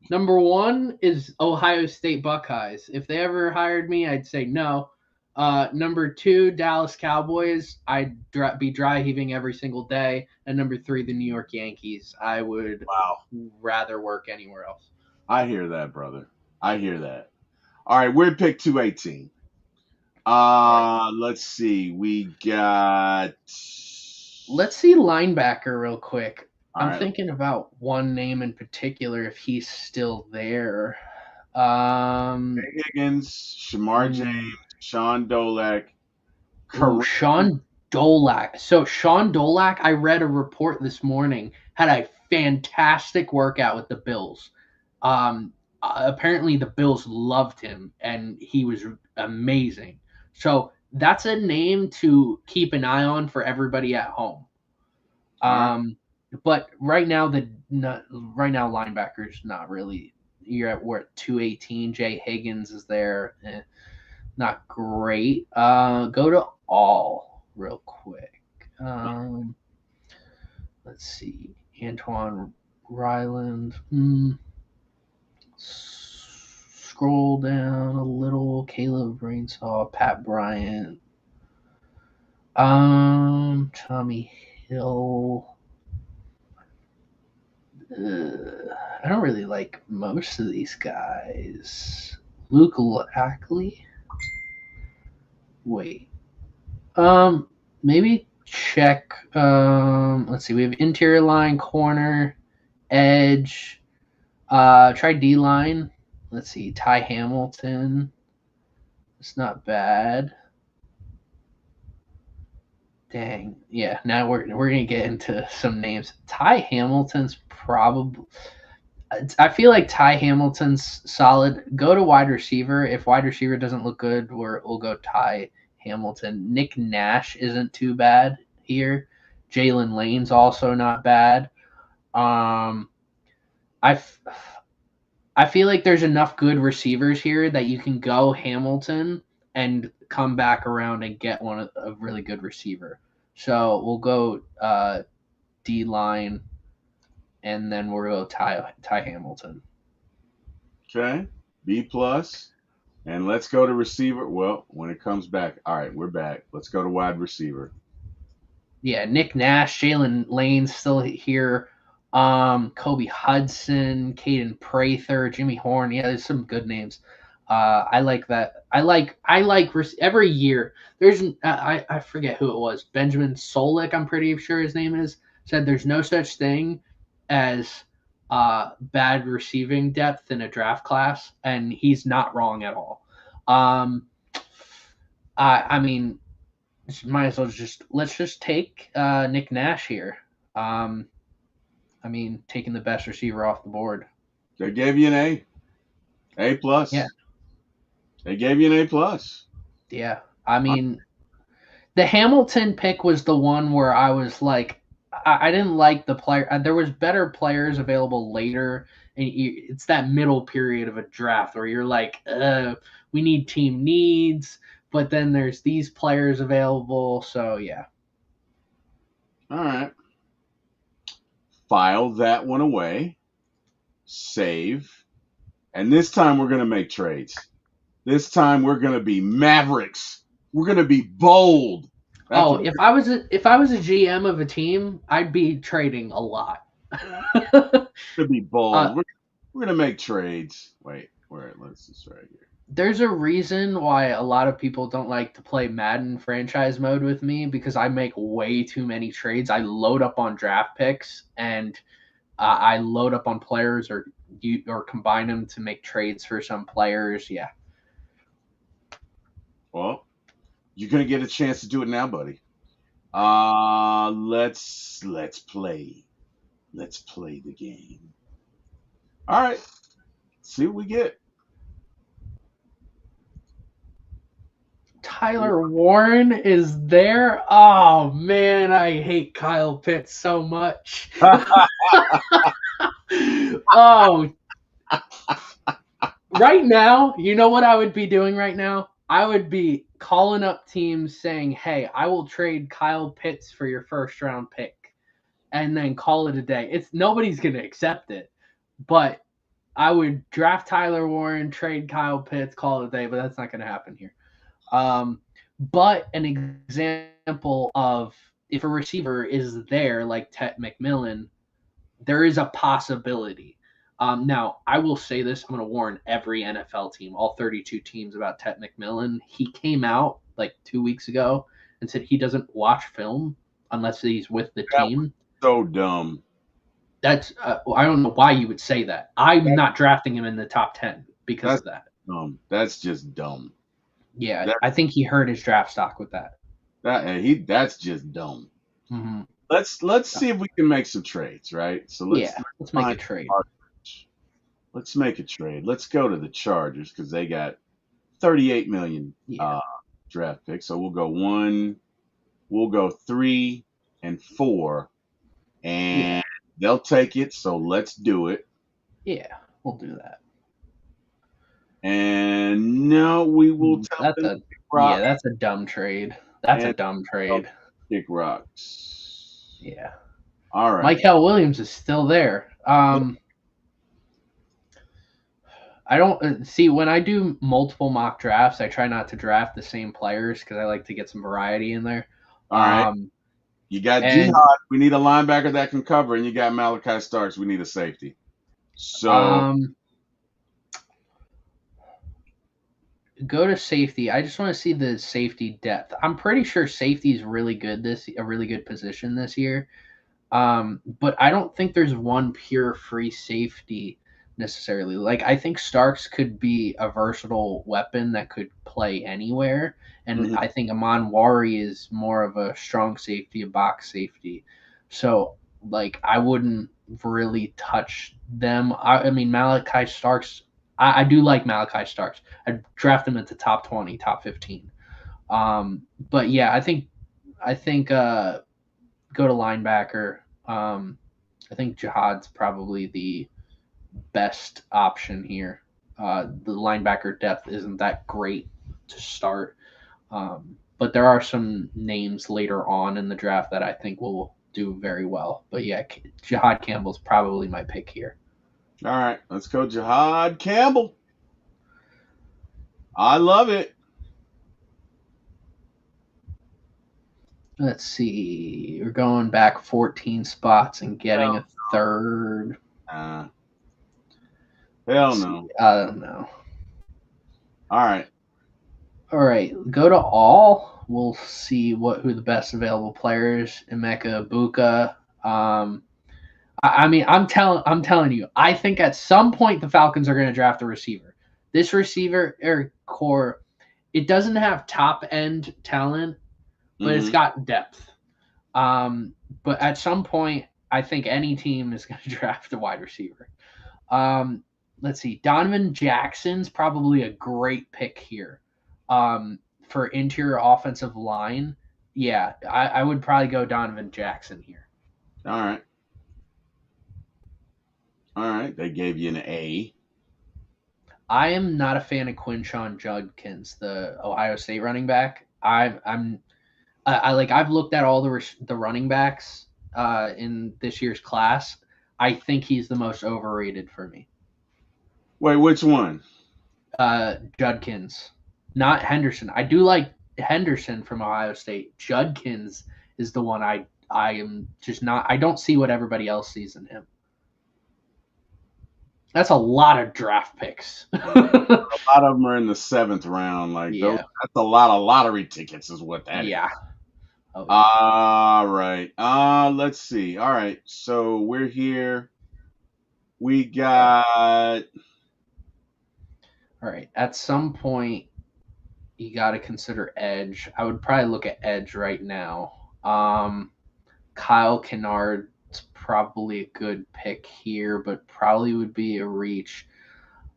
Speaker 2: Number one is Ohio State Buckeyes. If they ever hired me, I'd say no. Number two, Dallas Cowboys. I'd be dry heaving every single day. And number three, the New York Yankees. I would
Speaker 1: Wow.
Speaker 2: rather work anywhere else.
Speaker 1: I hear that, brother. I hear that. All right, we're at pick 218.
Speaker 2: Right.
Speaker 1: Let's see. We got.
Speaker 2: Let's see linebacker real quick.
Speaker 1: All
Speaker 2: I'm
Speaker 1: right.
Speaker 2: thinking about one name in particular if he's still there.
Speaker 1: Higgins, Shamar
Speaker 2: mm,
Speaker 1: James, Sean Dolak,
Speaker 2: Ooh,
Speaker 1: Kareem.
Speaker 2: Sean Dolak. So Sean Dolak, I read a report this morning, had a fantastic workout with the Bills. Apparently the Bills loved him and he was amazing. So that's a name to keep an eye on for everybody at home.
Speaker 1: All right.
Speaker 2: Um, but right now linebackers not really. We're at 218. Jay Higgins is there. Not great. Go to all real quick. Let's see. Antoine Ryland. Scroll down a little. Caleb Brainsaw, Pat Bryant. Tommy Hill. I don't really like most of these guys. Luke Ackley. Wait. Maybe check. Let's see. We have interior line, corner, edge. Try D line. Let's see. Ty Hamilton. It's not bad. Dang. Yeah. Now we're gonna get into some names. Ty Hamilton's probably. I feel like Ty Hamilton's solid. Go to wide receiver. If wide receiver doesn't look good, we'll go Ty Hamilton. Nick Nash isn't too bad here. Jalen Lane's also not bad. Um, I I feel like there's enough good receivers here that you can go Hamilton and come back around and get a really good receiver. So we'll go D line, and then we'll go Ty Hamilton.
Speaker 1: Okay. B plus. And let's go to receiver. Well, when it comes back, all right, we're back. Let's go to wide receiver.
Speaker 2: Yeah, Nick Nash, Jalen Lane still here. Kobe Hudson, Caden Prather, Jimmy Horn. Yeah, there's some good names. I like that. Every year. There's I forget who it was. Benjamin Solik, I'm pretty sure his name is, said there's no such thing as bad receiving depth in a draft class, and he's not wrong at all. I mean, might as well let's just take Nick Nash here. Um, I mean, taking the best receiver off the board.
Speaker 1: They gave you an A
Speaker 2: Yeah,
Speaker 1: plus. They gave you an A plus.
Speaker 2: yeah. I mean, the Hamilton pick was the one where I was like, I didn't like the player. There was better players available later, and it's that middle period of a draft where you're like, we need team needs, but then there's these players available. So yeah,
Speaker 1: All right. File that one away. Save. And this time we're going to make trades. This time we're going to be mavericks. We're going to be bold. That's
Speaker 2: oh,
Speaker 1: what
Speaker 2: if I was a GM of a team, I'd be trading a lot.
Speaker 1: we're going to be bold.
Speaker 2: uh,
Speaker 1: We're going to make trades. Wait, let's just right here.
Speaker 2: there's a reason why a lot of people don't like to play Madden franchise mode with me because I make way too many trades. I load up on draft picks and I load up on players or combine them to make trades for some players. Yeah.
Speaker 1: Well, you're going to get a chance to do it now, buddy. Let's play. Let's play the game. All right. See what we get.
Speaker 2: Tyler Warren is there. Oh man, I hate Kyle Pitts so much. Oh, right now, you know what I would be doing right now? I would be calling up teams saying, "Hey, I will trade Kyle Pitts for your first round pick," and then call it a day. It's nobody's gonna accept it, but I would draft Tyler Warren, trade Kyle Pitts, call it a day. But that's not gonna happen here. But an example of if a receiver is there, like Tet McMillan, there is a possibility. Now, I will say this: I'm going to warn every NFL team, all 32 teams, about Tet McMillan. He came out like 2 weeks ago and said he doesn't watch film unless he's with the
Speaker 1: That was
Speaker 2: team.
Speaker 1: so dumb.
Speaker 2: That's I don't know why you would say that. I'm not drafting him in the top 10. because
Speaker 1: That's
Speaker 2: of that.
Speaker 1: dumb. That's just dumb.
Speaker 2: Yeah,
Speaker 1: That
Speaker 2: I think he hurt his draft stock with that.
Speaker 1: that's just dumb.
Speaker 2: Mm-hmm.
Speaker 1: Let's see if we can make some trades, right? So let's
Speaker 2: Yeah, let's make
Speaker 1: find
Speaker 2: a trade.
Speaker 1: let's make a trade. Let's go to the Chargers because they got 38 million
Speaker 2: Yeah,
Speaker 1: draft picks. So we'll go 3 and 4,
Speaker 2: yeah,
Speaker 1: and they'll take it. So let's do it.
Speaker 2: yeah. We'll do that.
Speaker 1: And no, we will tell
Speaker 2: That's
Speaker 1: them to
Speaker 2: a
Speaker 1: kick
Speaker 2: yeah.
Speaker 1: rocks,
Speaker 2: That's a dumb trade. That's a
Speaker 1: and
Speaker 2: dumb
Speaker 1: they'll
Speaker 2: trade.
Speaker 1: kick rocks.
Speaker 2: Yeah.
Speaker 1: All right.
Speaker 2: Michael Williams is still there. I don't see when I do multiple mock drafts. I try not to draft the same players because I like to get some variety in there.
Speaker 1: All right.
Speaker 2: Um,
Speaker 1: You got
Speaker 2: and
Speaker 1: Jihad. We need a linebacker that can cover, and you got Malachi Starks. We need a safety. So
Speaker 2: um, go to safety. I just want to see the safety depth. I'm pretty sure safety is really good a really good position this year. But I don't think there's one pure free safety necessarily. Like I think Starks could be a versatile weapon that could play anywhere, and
Speaker 1: mhm.
Speaker 2: I think Amon Wari is more of a strong safety, a box safety. So like I wouldn't really touch them. I mean Malachi Starks. I do like Malachi Starks. I'd draft him at the top 20, top 15. But yeah, I think go to linebacker. I think Jihad's probably the best option here. The linebacker depth isn't that great to start, but there are some names later on in the draft that I think will do very well. But yeah, Jihad Campbell's probably my pick here.
Speaker 1: All right, let's go, Jihad Campbell. I love it.
Speaker 2: Let's see. We're going back 14 spots and getting a third.
Speaker 1: Uh,
Speaker 2: Let's
Speaker 1: hell
Speaker 2: see.
Speaker 1: no.
Speaker 2: I don't know.
Speaker 1: All right.
Speaker 2: All right, go to all. We'll see who the best available players. Emeka Ibuka. I mean, I'm telling you, I think at some point the Falcons are going to draft a receiver. This receiver core, it doesn't have top end talent, but it's
Speaker 1: Mm-hmm.
Speaker 2: got depth. Um, but at some point, I think any team is going to draft a wide receiver. Um, let's see. Donovan Jackson's probably a great pick here. For interior offensive line, yeah, I would probably go Donovan Jackson here.
Speaker 1: All right. All right. They gave you an A.
Speaker 2: I am not a fan of Quinshon Judkins, the Ohio State running back. I like I've looked at all the running backs in this year's class. I think he's the most overrated for me.
Speaker 1: Wait, which one?
Speaker 2: Judkins, not Henderson. I do like Henderson from Ohio State. Judkins is the one I am just not. I don't see what everybody else sees in him. That's a lot of draft picks.
Speaker 1: A lot of them are in the 7th round. Like those,
Speaker 2: Yeah,
Speaker 1: that's a lot of lottery tickets, is what that is.
Speaker 2: yeah. Oh yeah.
Speaker 1: All right. Let's see. All right. So we're here. We got.
Speaker 2: All right. At some point, you got to consider edge. I would probably look at edge right now. Kyle Kennard's probably a good pick here, but probably would be a reach.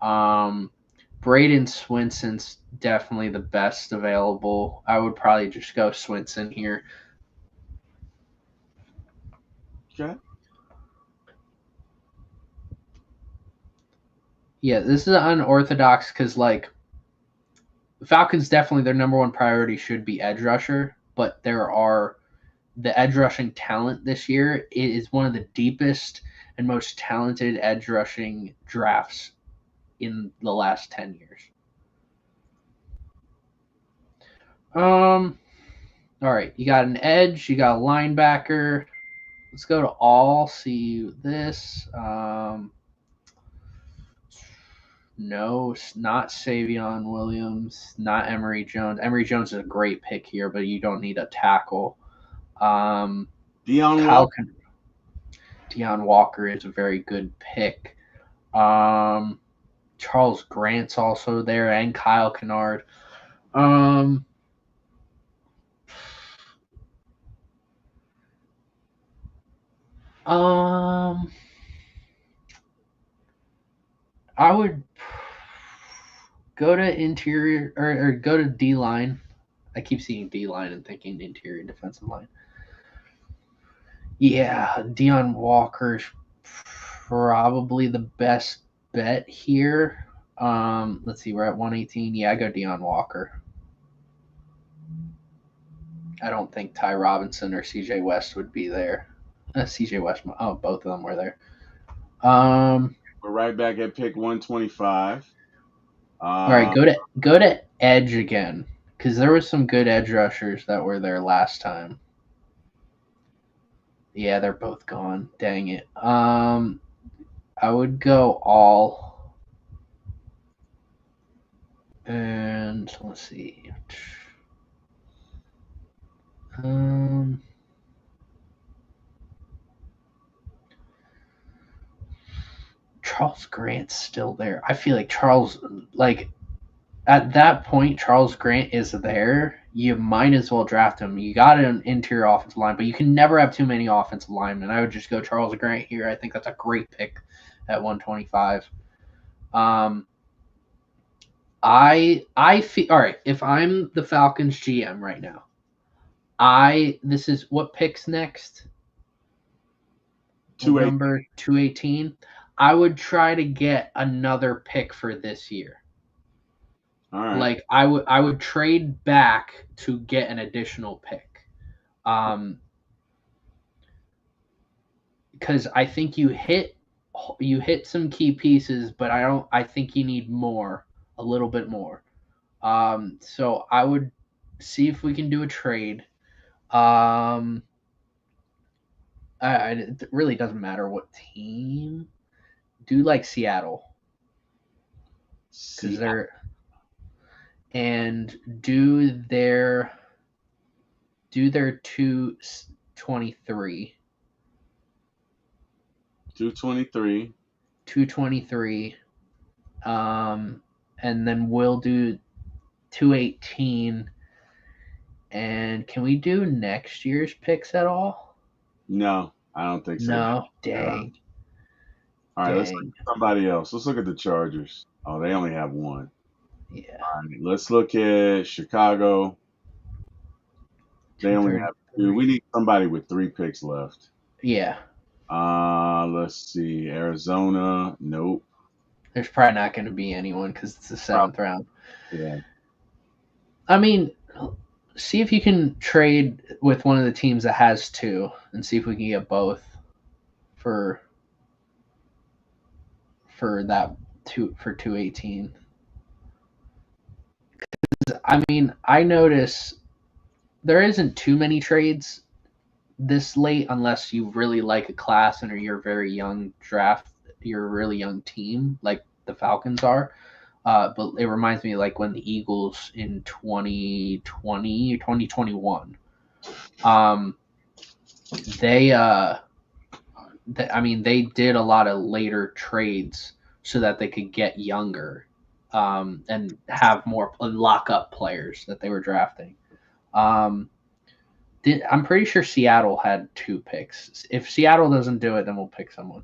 Speaker 2: Um, Braden Swinson's definitely the best available. I would probably just go Swinson here.
Speaker 1: Okay.
Speaker 2: Yeah, this is unorthodox because like Falcons definitely their number one priority should be edge rusher, but there are the edge rushing talent this year. It is one of the deepest and most talented edge rushing drafts in the last 10 years. All right, you got an edge, you got a linebacker. Let's go to all. See this. No, not Savion Williams, not Emory Jones. Emory Jones is a great pick here, but you don't need a tackle. Um,
Speaker 1: Dion
Speaker 2: Kyle
Speaker 1: Walker.
Speaker 2: Deion Walker is a very good pick. Um, Charles Grant's also there, and Kyle Kennard. Um, um, I would go to interior or go to D line. I keep seeing D line and thinking interior defensive line. Yeah, Deion Walker's probably the best bet here. Let's see, we're at 118. Yeah, I go Deion Walker. I don't think Ty Robinson or CJ West would be there. CJ West, oh, both of them were there.
Speaker 1: We're right back at pick 125.
Speaker 2: All right, go to edge again because there was some good edge rushers that were there last time. Yeah, they're both gone. Dang it. I would go all. And let's see. Charles Grant's still there. I feel like Charles, like at that point, Charles Grant is there. You might as well draft him. You got an interior offensive line, but you can never have too many offensive linemen. I would just go Charles Grant here. I think that's a great pick at 125. I feel all right. If I'm the Falcons GM right now, this is what picks next. Number 218. I would try to get another pick for this year.
Speaker 1: All right.
Speaker 2: Like I would trade back to get an additional pick. Because I think you hit some key pieces, but I think you need more, a little bit more. So I would see if we can do a trade. It really doesn't matter what team. Do like Seattle, because they're and do their 223.
Speaker 1: 223.
Speaker 2: 223. And then we'll do 218. And can we do next year's picks at all?
Speaker 1: No, I don't think so.
Speaker 2: No, dang.
Speaker 1: All right, let's look at somebody else. Let's look at the Chargers. Oh, they only have one.
Speaker 2: Yeah.
Speaker 1: All right, let's look at Chicago. They only have two. We need somebody with 3 picks left.
Speaker 2: Yeah.
Speaker 1: Let's see. Arizona. Nope.
Speaker 2: There's probably not going to be anyone because it's the 7th round.
Speaker 1: Yeah.
Speaker 2: I mean, see if you can trade with one of the teams that has 2 and see if we can get both for that 218. I mean, I notice there isn't too many trades this late unless you really like a class and you're a very young draft, you're a really young team like the Falcons are. But it reminds me like when the Eagles in 2020, 2021, they did a lot of later trades so that they could get younger and have more lock up players that they were drafting. I'm pretty sure Seattle had 2 picks. If Seattle doesn't do it, then we'll pick someone.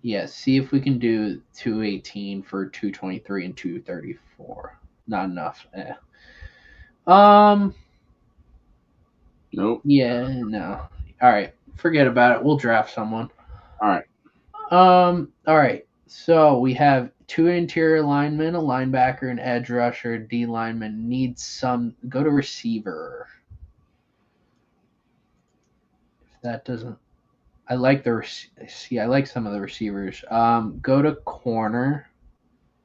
Speaker 2: Yeah, see if we can do 218 for 223 and 234. Not enough.
Speaker 1: Nope.
Speaker 2: Yeah, no. All right, forget about it. We'll draft someone.
Speaker 1: All right.
Speaker 2: All right. So we have 2 interior linemen, a linebacker, an edge rusher, D lineman. Needs some. Go to receiver. If that doesn't, I like I like some of the receivers. Go to corner.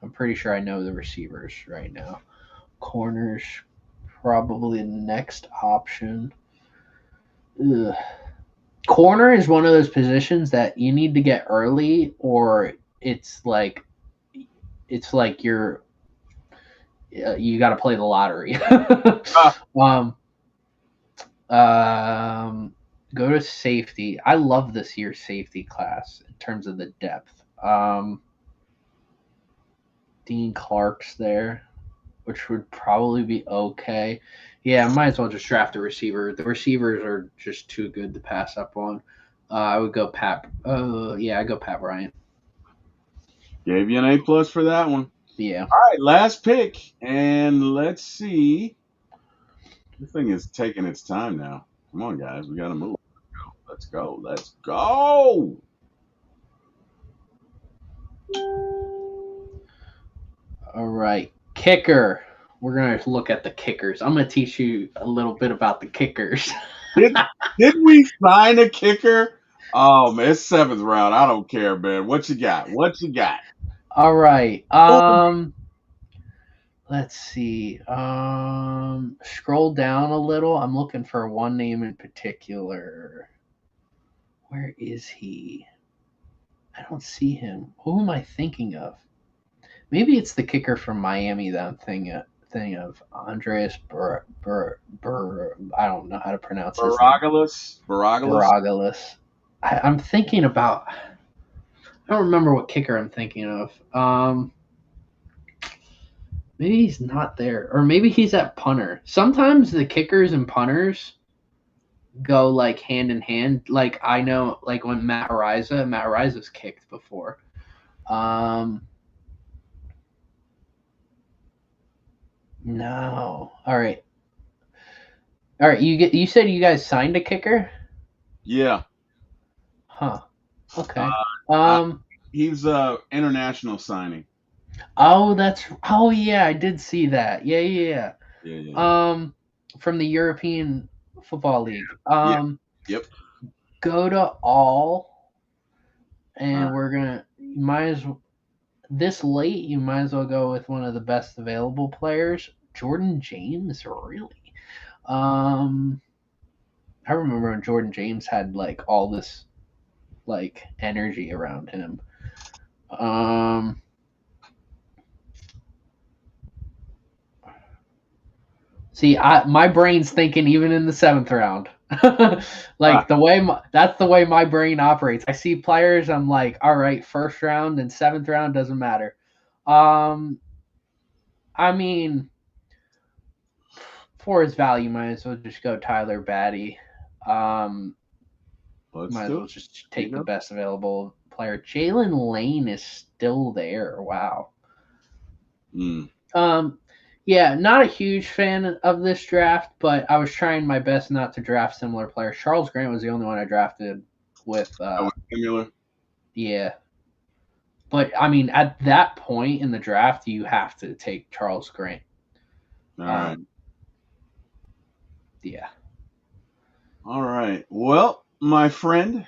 Speaker 2: I'm pretty sure I know the receivers right now. Corners, probably the next option. Ugh. Corner is one of those positions that you need to get early, or it's like you got to play the lottery. Go to safety. I love this year's safety class in terms of the depth. Dean Clark's there, which would probably be okay. Yeah, I might as well just draft a receiver. The receivers are just too good to pass up on. I would go Pat. Yeah, I go Pat Bryant.
Speaker 1: Gave you an A+ for that one.
Speaker 2: Yeah.
Speaker 1: All right, last pick, and let's see. This thing is taking its time now. Come on, guys, we gotta move. Let's go. Let's go.
Speaker 2: All right, kicker. We're gonna look at the kickers. I'm gonna teach you a little bit about the kickers.
Speaker 1: Did we sign a kicker? Oh man, it's 7th round. I don't care, man. What you got? What you got?
Speaker 2: All right. Let's see. Scroll down a little. I'm looking for one name in particular. Where is he? I don't see him. Who am I thinking of? Maybe it's the kicker from Miami that I'm thinking of. Andreas I don't know how to pronounce his name. Baragalus. I'm thinking about. I don't remember what kicker I'm thinking of. Maybe he's not there, or maybe he's at punter. Sometimes the kickers and punters go like hand in hand. Like I know, like when Matt Ariza's kicked before. No. All right. You said you guys signed a kicker?
Speaker 1: Yeah.
Speaker 2: Huh. Okay.
Speaker 1: He's international signing.
Speaker 2: Oh yeah, I did see that.
Speaker 1: Yeah.
Speaker 2: From the European Football League.
Speaker 1: Yep.
Speaker 2: Go to all, and this late you might as well go with one of the best available players, Jordan James. Really, I remember when Jordan James had like all this like energy around him. See, my brain's thinking even in the 7th round. Like that's the way my brain operates. I see players, I'm like, all right, 1st round and 7th round doesn't matter. I mean, for his value, might as well just go Tyler Batty. Might as well just take the best available player. Jalen Lane is still there. Wow. Yeah, not a huge fan of this draft, but I was trying my best not to draft similar players. Charles Grant was the only one I drafted with.
Speaker 1: Similar.
Speaker 2: Yeah, but I mean, at that point in the draft, you have to take Charles Grant.
Speaker 1: All right.
Speaker 2: Yeah.
Speaker 1: All right. Well, my friend,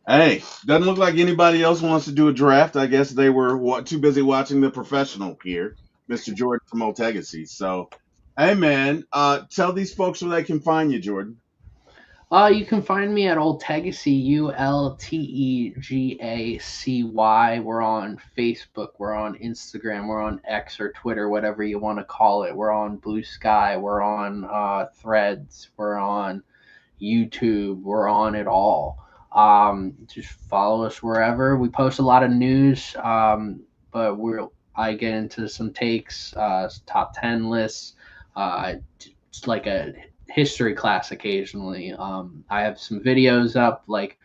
Speaker 1: hey, doesn't look like anybody else wants to do a draft. I guess they were too busy watching the professional here, Mr. Jordan from Ultegacy. So, hey, man, tell these folks where they can find you, Jordan.
Speaker 2: You can find me at Ultegacy, Ultegacy. We're on Facebook, we're on Instagram, we're on X or Twitter, whatever you want to call it. We're on Blue Sky, we're on Threads, we're on YouTube, we're on it all. Just follow us wherever. We post a lot of news, but I get into some takes, top 10 lists, it's like a history class occasionally. I have some videos up, like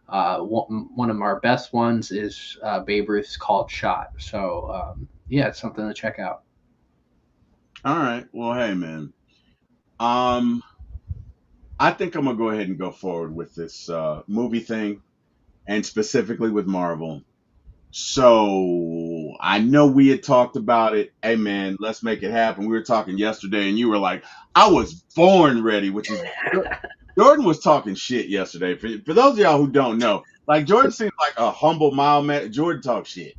Speaker 2: one of our best ones is Babe Ruth's called shot. So yeah, it's something to check out.
Speaker 1: All right. Well, hey, man. I think I'm gonna go ahead and go forward with this movie thing, and specifically with Marvel. So I know we had talked about it. Hey, man, let's make it happen. We were talking yesterday, and you were like, "I was born ready," which is Jordan was talking shit yesterday. For those of y'all who don't know, like Jordan seems like a humble, mild man. Jordan talks shit.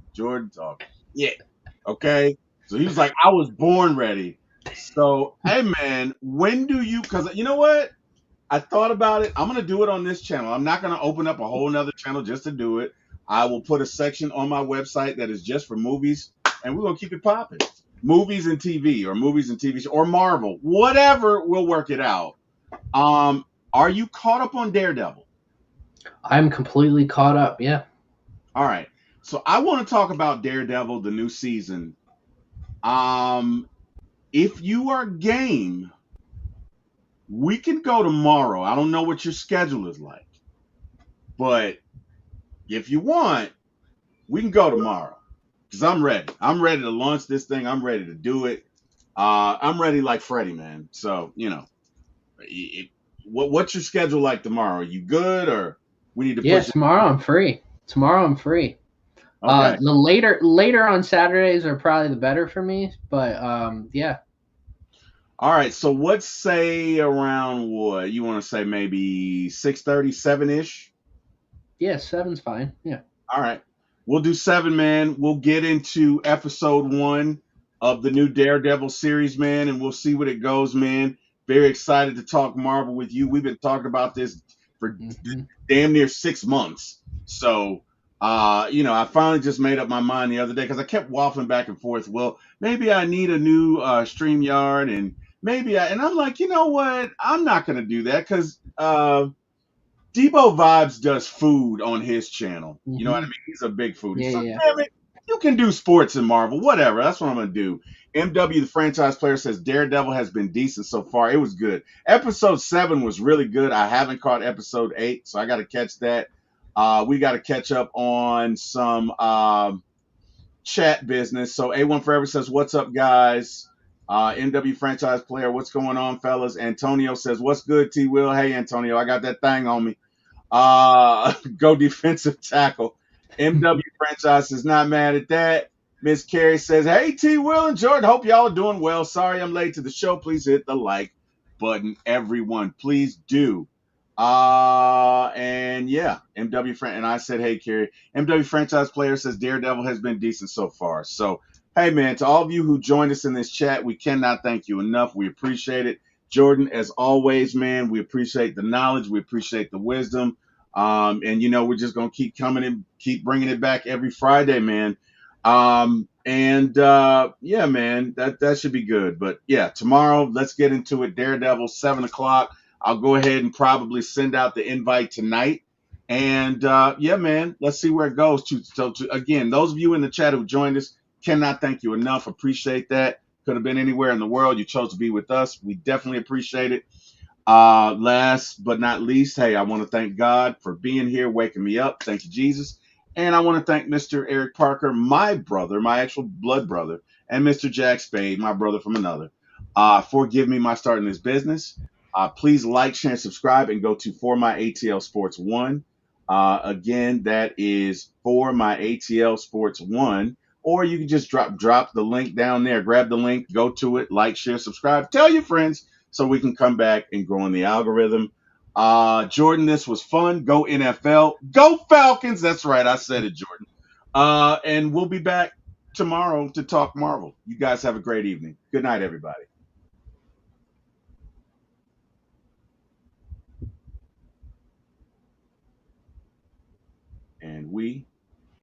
Speaker 1: Okay. So he was like, "I was born ready." So, hey, man, when do you? Because you know what? I thought about it. I'm going to do it on this channel. I'm not going to open up a whole nother channel just to do it. I will put a section on my website that is just for movies, and we're going to keep it popping. Movies and TV, or movies and TV show, or Marvel, whatever, we'll work it out. Are you caught up on Daredevil?
Speaker 2: I'm completely caught up. Yeah.
Speaker 1: All right. So I want to talk about Daredevil, the new season. Um, if you are game, we can go tomorrow. I don't know what your schedule is like, but if you want, we can go tomorrow because I'm ready. I'm ready to launch this thing. I'm ready to do it. I'm ready like Freddie, man. So it, what's your schedule like tomorrow? Are you good, or we need to
Speaker 2: Yeah,
Speaker 1: push it?
Speaker 2: tomorrow I'm free. Tomorrow I'm free.
Speaker 1: Okay.
Speaker 2: The later on Saturdays are probably the better for me, but yeah,
Speaker 1: All right. So let's say around what you want to say, maybe 6:30, 7 ish.
Speaker 2: yeah, seven's fine. Yeah.
Speaker 1: All right. We'll do seven, man. We'll get into episode one of the new Daredevil series, man, and we'll see what it goes, man. Very excited to talk Marvel with you. We've been talking about this for
Speaker 2: Hmm.
Speaker 1: damn near 6 months. So, I finally just made up my mind the other day because I kept waffling back and forth. Well, maybe I need a new StreamYard, and and I'm like, you know what? I'm not going to do that because Debo Vibes does food on his channel. You know what I
Speaker 2: Hmm.
Speaker 1: mean? He's a big foodie.
Speaker 2: Yeah,
Speaker 1: So
Speaker 2: yeah.
Speaker 1: damn it, you can do sports and Marvel, whatever. That's what I'm gonna do. MW, the franchise player, says Daredevil has been decent so far. It was good. Episode 7 was really good. I haven't caught episode 8, so I got to catch that. We got to catch up on some chat business. So A1 Forever says, "What's up, guys?" MW franchise player, what's going on, fellas? Antonio says, "What's good, T Will?" Hey, Antonio, I got that thing on me. Go defensive tackle. MW franchise is not mad at that. Miss Carey says, "Hey, T. Will and Jordan, hope y'all are doing well. Sorry I'm late to the show. Please hit the like button, everyone. Please do." And yeah, and I said, "Hey, Carey." MW franchise player says Daredevil has been decent so far. So, hey, man, to all of you who joined us in this chat, we cannot thank you enough. We appreciate it. Jordan, as always, man, we appreciate the knowledge. We appreciate the wisdom. And we're just gonna keep coming and keep bringing it back every Friday, man. Yeah, man, that should be good. But yeah, tomorrow, let's get into it. Daredevil, 7 o'clock. I'll go ahead and probably send out the invite tonight. And yeah, man, let's see where it goes. Again, those of you in the chat who joined us, cannot thank you enough. Appreciate that. Could have been anywhere in the world. You chose to be with us. We definitely appreciate it. Last but not least, hey, I want to thank God for being here, waking me up. Thank you, Jesus. And I want to thank Mr. Eric Parker, my brother, my actual blood brother, and Mr. Jack Spade, my brother from another, for giving me my start in this business. Please like, share, and subscribe, and go to For My ATL Sports One. Again, that is For My ATL Sports One. Or you can just drop the link down there. Grab the link, go to it, like, share, subscribe, tell your friends so we can come back and grow in the algorithm. Jordan, this was fun. Go NFL. Go Falcons. That's right. I said it, Jordan. And we'll be back tomorrow to talk Marvel. You guys have a great evening. Good night, everybody. And we